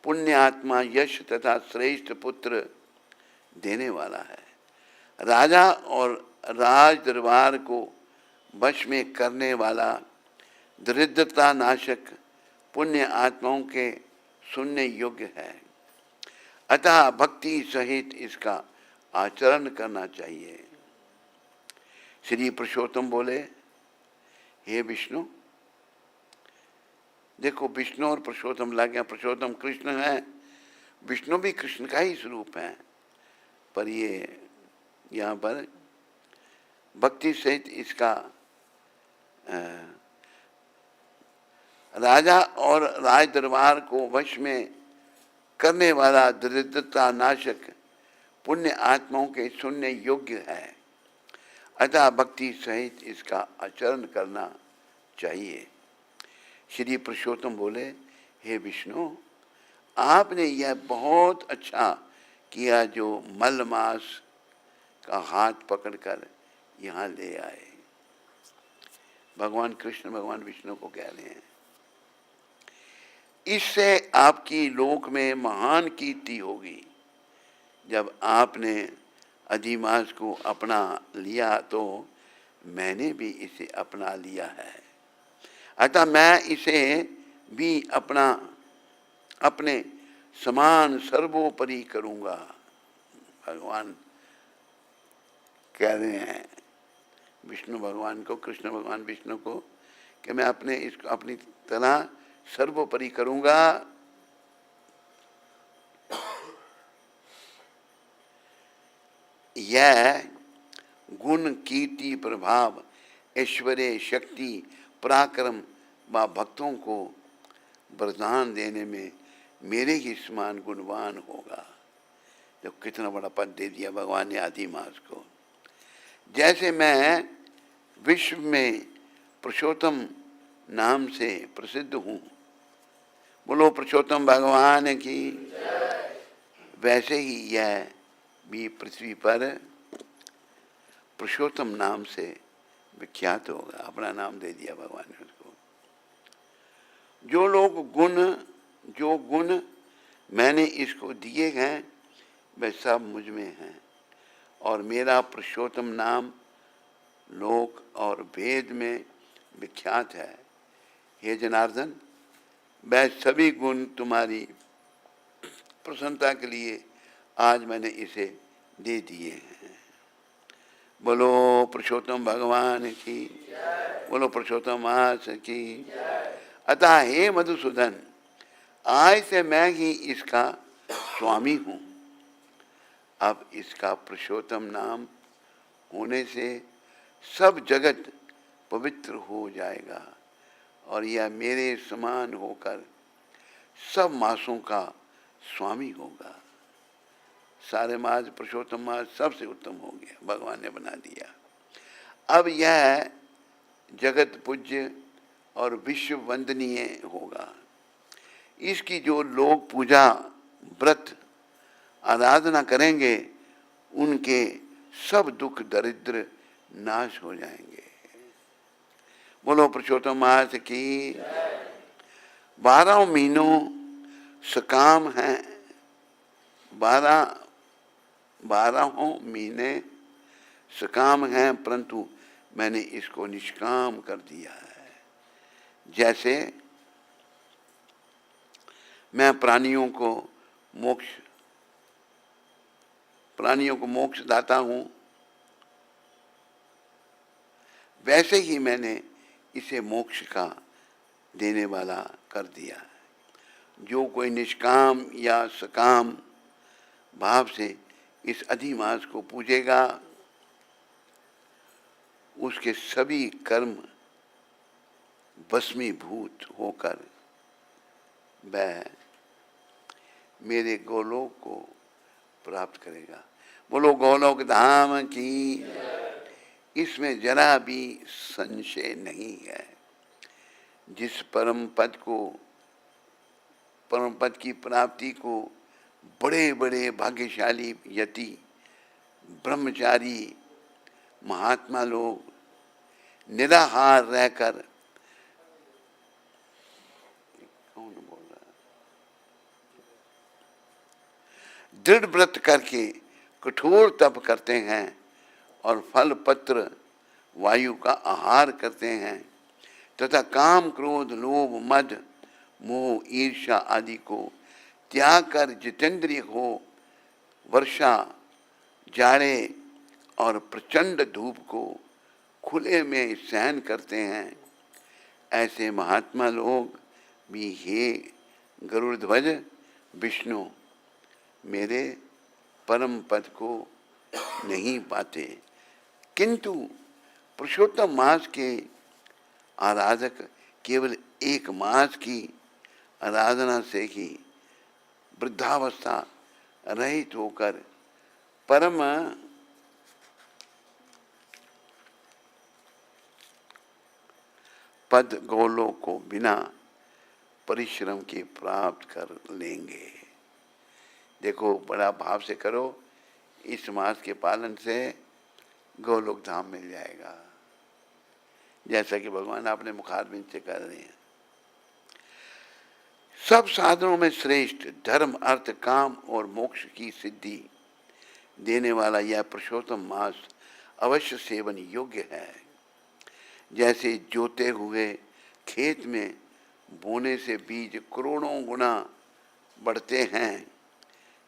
पुण्य आत्मा यश तथा श्रेष्ठ पुत्र देने वाला है। राजा और राज दरबार को वश में करने वाला दरिद्रता नाशक पुण्य आत्माओं के सुनने योग्य है। अतः भक्ति सहित इसका आचरण करना चाहिए। श्री पुरुषोत्तम बोले, हे विष्णु, देखो विष्णु और पुरुषोत्तम लग गया। पुरुषोत्तम कृष्ण है, विष्णु भी कृष्ण का ही स्वरूप है, पर ये यहाँ पर भक्ति सहित इसका राजा और राज दरबार को वश में करने वाला दरिद्रता नाशक पुण्य आत्माओं के सुनने योग्य है। अतः भक्ति सहित इसका आचरण करना चाहिए। श्री पुरुषोत्तम बोले, हे विष्णु, आपने यह बहुत अच्छा किया जो मलमास का हाथ पकड़कर यहाँ ले आए। भगवान कृष्ण भगवान विष्णु को कह रहे हैं, इससे आपकी लोक में महान कीर्ति होगी। जब आपने अधिमास को अपना लिया तो मैंने भी इसे अपना लिया है, अतः मैं इसे भी अपने समान सर्वोपरि करूँगा। भगवान कह रहे हैं विष्णु भगवान को, कृष्ण भगवान विष्णु को, कि मैं इसको अपनी तरह सर्वोपरि करूँगा। यह गुण, कीर्ति, प्रभाव, ऐश्वर्य, शक्ति, पराक्रम व भक्तों को वरदान देने में मेरे ही समान गुणवान होगा। तो कितना बड़ा पद दे दिया भगवान ने अधिमास को। जैसे मैं विश्व में पुरुषोत्तम नाम से प्रसिद्ध हूँ, बोलो पुरुषोत्तम भगवान की, वैसे ही यह भी पृथ्वी पर पुरुषोत्तम नाम से विख्यात होगा। अपना नाम दे दिया भगवान ने उसको। जो गुण मैंने इसको दिए हैं वे सब मुझ में हैं, और मेरा पुरुषोत्तम नाम लोक और वेद में विख्यात है। हे जनार्दन, वह सभी गुण तुम्हारी प्रसन्नता के लिए आज मैंने इसे दे दिए हैं। बोलो पुरुषोत्तम भगवान की, बोलो पुरुषोत्तम मास की। अतः हे मधुसूदन, आज से मैं ही इसका स्वामी हूँ। अब इसका पुरुषोत्तम नाम होने से सब जगत पवित्र हो जाएगा, और यह मेरे समान होकर सब मासों का स्वामी होगा। सारे मास पुरुषोत्तम मास सबसे उत्तम हो गया, भगवान ने बना दिया। अब यह जगत पूज्य और विश्व वंदनीय होगा। इसकी जो लोग पूजा, व्रत, आराधना करेंगे, उनके सब दुख दरिद्र नाश हो जाएंगे। बोलो पुरुषोत्तम मास की। 12 महीनों सकाम हैं, 12 महीने सकाम हैं, परंतु मैंने इसको निष्काम कर दिया है। जैसे मैं प्राणियों को मोक्ष दाता हूँ, वैसे ही मैंने इसे मोक्ष का देने वाला कर दिया है। जो कोई निष्काम या सकाम भाव से इस अधिमास को पूजेगा, उसके सभी कर्म भस्मीभूत होकर वह मेरे गोलोक को प्राप्त करेगा। बोलो गोलोक धाम की। इसमें जरा भी संशय नहीं है। जिस परम पद की प्राप्ति को बड़े बड़े भाग्यशाली यति, ब्रह्मचारी, महात्मा लोग निराहार रहकर, कौन बोल रहा है, दृढ़ व्रत करके कठोर तप करते हैं और फल पत्र वायु का आहार करते हैं, तथा काम, क्रोध, लोभ, मद, मोह, ईर्ष्या आदि को त्याग कर जितेंद्रिय हो वर्षा, जाड़े और प्रचंड धूप को खुले में सहन करते हैं, ऐसे महात्मा लोग भी हे गरुड़ध्वज विष्णु मेरे परम पद को नहीं पाते, किंतु पुरुषोत्तम मास के आराधक केवल एक मास की आराधना से ही वृद्धावस्था रहित होकर परम पद गोलोक को बिना परिश्रम के प्राप्त कर लेंगे। देखो, बड़ा भाव से करो। इस मास के पालन से गोलोक धाम मिल जाएगा, जैसा कि भगवान अपने मुखारबिंद से कर रहे हैं। सब साधनों में श्रेष्ठ धर्म, अर्थ, काम और मोक्ष की सिद्धि देने वाला यह पुरुषोत्तम मास अवश्य सेवन योग्य है। जैसे जोते हुए खेत में बोने से बीज करोड़ों गुना बढ़ते हैं,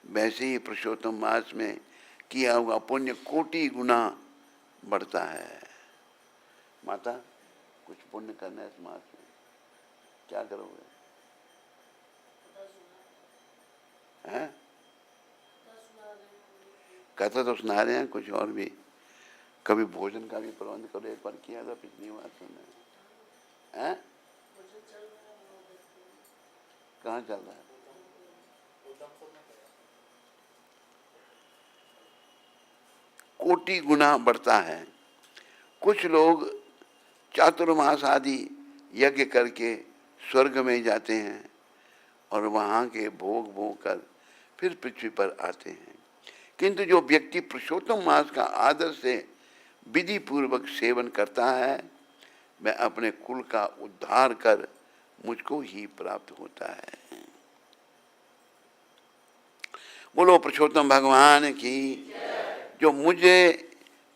वैसे ही पुरुषोत्तम मास में किया हुआ पुण्य कोटि गुना बढ़ता है। माता, कुछ पुण्य करना है इस मास में, क्या करोगे? हैं? कथा तो सुना रहे हैं, कुछ और भी कभी भोजन का भी प्रबंध करो। एक बार किया था पिछली बार तुमने, हैं? कहाँ चल रहा है? कोटि गुना बढ़ता है। कुछ लोग चातुर्मास आदि यज्ञ करके स्वर्ग में जाते हैं और वहाँ के भोग भोग कर फिर पृथ्वी पर आते हैं, किंतु जो व्यक्ति पुरुषोत्तम मास का आदर से विधि पूर्वक सेवन करता है, वह अपने कुल का उद्धार कर मुझको ही प्राप्त होता है। बोलो पुरुषोत्तम भगवान की। जो मुझे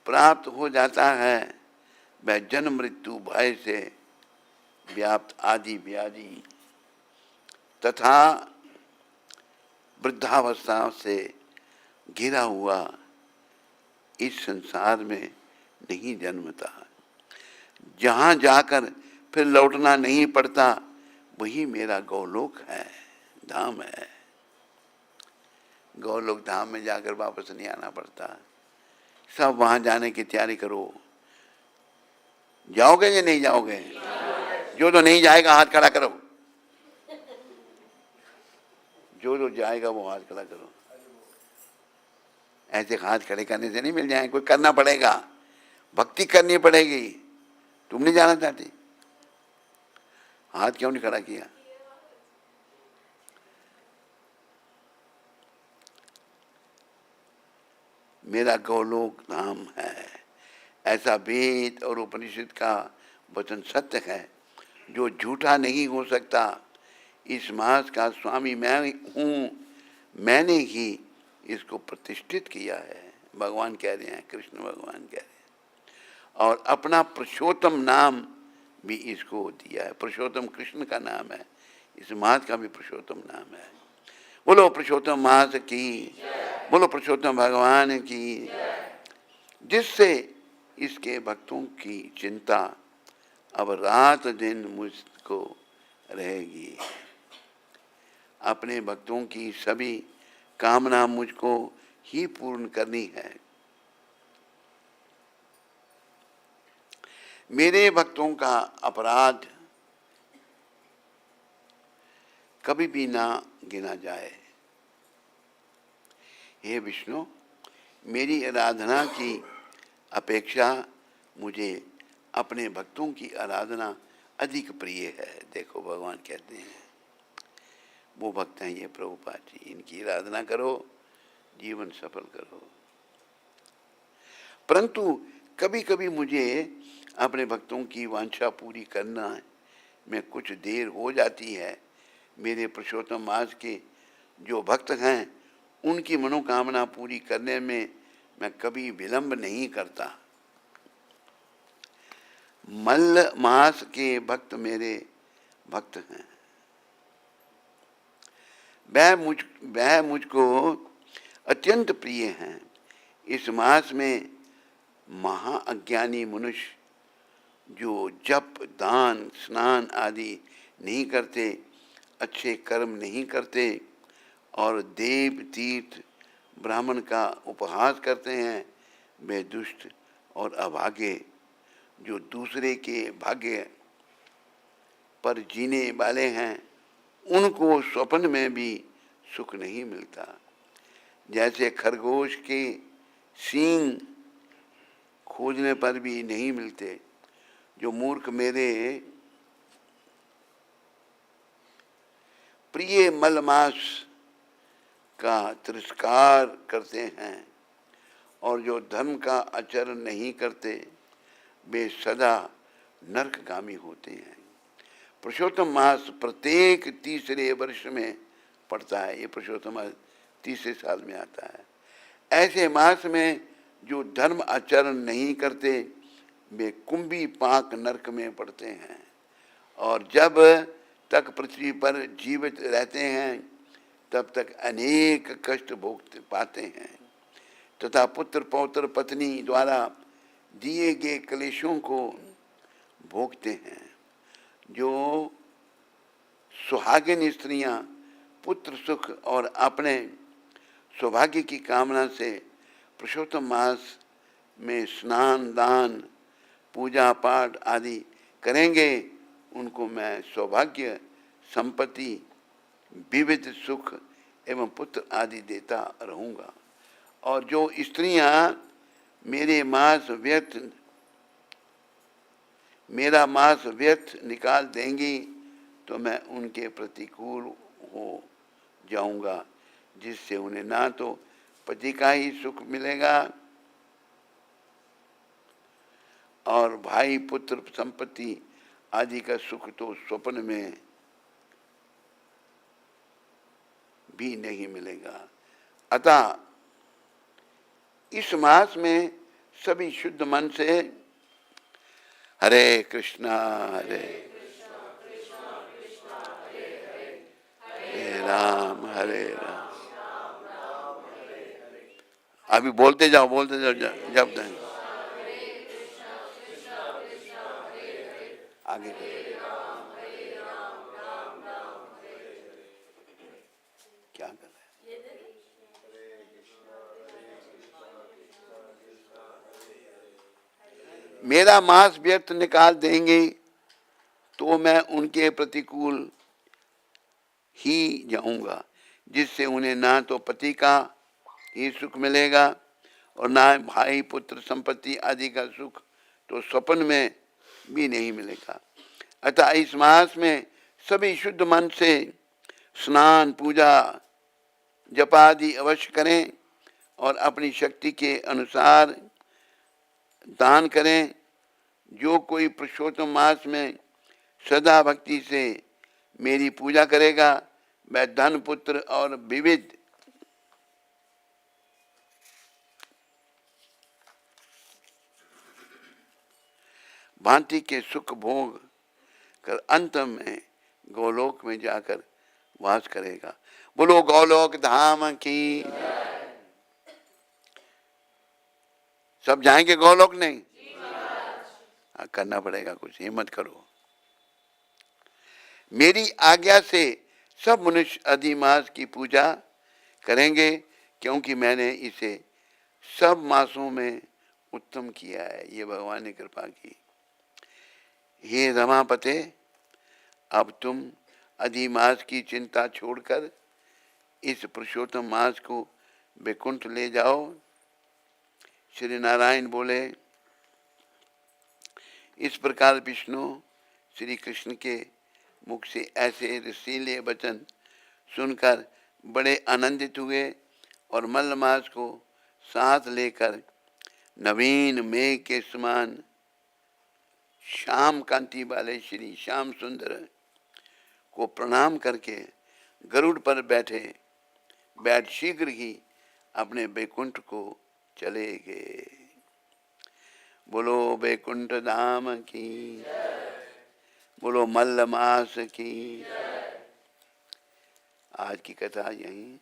प्राप्त हो जाता है वह जन्म मृत्यु भय से व्याप्त आदि व्याधि तथा वृद्धावस्था से घिरा हुआ इस संसार में नहीं जन्मता। जहाँ जाकर फिर लौटना नहीं पड़ता, वही मेरा गौलोक है, धाम है। गौलोक धाम में जाकर वापस नहीं आना पड़ता। सब वहाँ जाने की तैयारी करो। जाओगे या नहीं जाओगे? जो तो नहीं जाएगा हाथ खड़ा करो। जो जाएगा वो हाथ खड़ा करो। ऐसे हाथ खड़े करने से नहीं मिल जाएंगे, कोई करना पड़ेगा, भक्ति करनी पड़ेगी। तुम नहीं जाना चाहती, हाथ क्यों नहीं खड़ा किया? मेरा गौलोक धाम है, ऐसा वेद और उपनिषद का वचन सत्य है, जो झूठा नहीं हो सकता। इस मास का स्वामी मैं हूँ, मैंने ही इसको प्रतिष्ठित किया है। भगवान कह रहे हैं, कृष्ण भगवान कह रहे हैं, और अपना पुरुषोत्तम नाम भी इसको दिया है। पुरुषोत्तम कृष्ण का नाम है, इस मास का भी पुरुषोत्तम नाम है। बोलो पुरुषोत्तम मास की, बोलो पुरुषोत्तम भगवान की, जिससे इसके भक्तों की चिंता अब रात दिन मुझको रहेगी। अपने भक्तों की सभी कामना मुझको ही पूर्ण करनी है। मेरे भक्तों का अपराध कभी भी ना गिना जाए। हे विष्णु, मेरी आराधना की अपेक्षा मुझे अपने भक्तों की आराधना अधिक प्रिय है। देखो भगवान कहते हैं, वो भक्त हैं ये प्रभुपाद जी, इनकी आराधना करो, जीवन सफल करो। परंतु कभी कभी मुझे अपने भक्तों की वांछा पूरी करना में कुछ देर हो जाती है। मेरे पुरुषोत्तम मास के जो भक्त हैं, उनकी मनोकामना पूरी करने में मैं कभी विलंब नहीं करता। मल्ल मास के भक्त मेरे भक्त हैं, वह मुझको अत्यंत प्रिय हैं। इस मास में महाअज्ञानी मनुष्य जो जप, दान, स्नान आदि नहीं करते, अच्छे कर्म नहीं करते और देव, तीर्थ, ब्राह्मण का उपहास करते हैं, वे दुष्ट और अभागे जो दूसरे के भाग्य पर जीने वाले हैं, उनको स्वप्न में भी सुख नहीं मिलता। जैसे खरगोश के सींग खोजने पर भी नहीं मिलते, जो मूर्ख मेरे प्रिय मलमास का तिरस्कार करते हैं, और जो धर्म का आचरण नहीं करते वे सदा नरकगामी होते हैं। पुरुषोत्तम मास प्रत्येक तीसरे वर्ष में पड़ता है। ये पुरुषोत्तम मास तीसरे साल में आता है। ऐसे मास में जो धर्म आचरण नहीं करते वे कुंभी पाक नरक में पड़ते हैं और जब तक पृथ्वी पर जीवित रहते हैं तब तक अनेक कष्ट भोग पाते हैं तथा पुत्र पौत्र पत्नी द्वारा दिए गए क्लेशों को भोगते हैं। जो सुहागिन स्त्रियां पुत्र सुख और अपने सौभाग्य की कामना से पुरुषोत्तम मास में स्नान दान पूजा पाठ आदि करेंगे उनको मैं सौभाग्य संपत्ति विविध सुख एवं पुत्र आदि देता रहूँगा। और जो स्त्रियां मेरा मांस व्यर्थ निकाल देंगी तो मैं उनके प्रतिकूल हो जाऊंगा जिससे उन्हें ना तो पति का ही सुख मिलेगा और भाई पुत्र संपत्ति आदि का सुख तो स्वप्न में भी नहीं मिलेगा। अतः इस मास में सभी शुद्ध मन से हरे कृष्णा हरे हरे राम अभी बोलते जाओ जब तक आगे क्या कर रहे हैं? मेरा मांस व्यर्थ निकाल देंगे तो मैं उनके प्रतिकूल ही जाऊंगा जिससे उन्हें ना तो पति का ही सुख मिलेगा और ना भाई पुत्र संपत्ति आदि का सुख तो स्वप्न में भी नहीं मिलेगा। अतः इस मास में सभी शुद्ध मन से स्नान पूजा जप आदि अवश्य करें और अपनी शक्ति के अनुसार दान करें। जो कोई पुरुषोत्तम मास में सदा भक्ति से मेरी पूजा करेगा वह धन पुत्र और विविध भांति के सुख भोग कर अंत में गोलोक में जाकर वास करेगा। बोलो गोलोक धाम की। सब जाएंगे गोलोक? नहीं, करना पड़ेगा कुछ, हिम्मत करो। मेरी आज्ञा से सब मनुष्य अधिमास की पूजा करेंगे क्योंकि मैंने इसे सब मासों में उत्तम किया है। ये भगवान ने कृपा की। हे रमापते, अब तुम अधिमास की चिंता छोड़कर इस पुरुषोत्तम मास को वैकुंठ ले जाओ। श्री नारायण बोले। इस प्रकार विष्णु श्री कृष्ण के मुख से ऐसे रसीले वचन सुनकर बड़े आनंदित हुए और मल्लमास को साथ लेकर नवीन मेघ के समान श्याम कांति वाले श्री श्याम सुंदर को प्रणाम करके गरुड़ पर बैठ शीघ्र ही अपने वैकुंठ को चले गए। बोलो वैकुंठ धाम की, बोलो मल्लमास की। आज की कथा यहीं,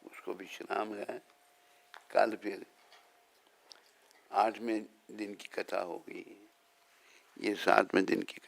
उसको विश्राम है। कल फिर 8वें दिन की कथा होगी। ये 7वें दिन की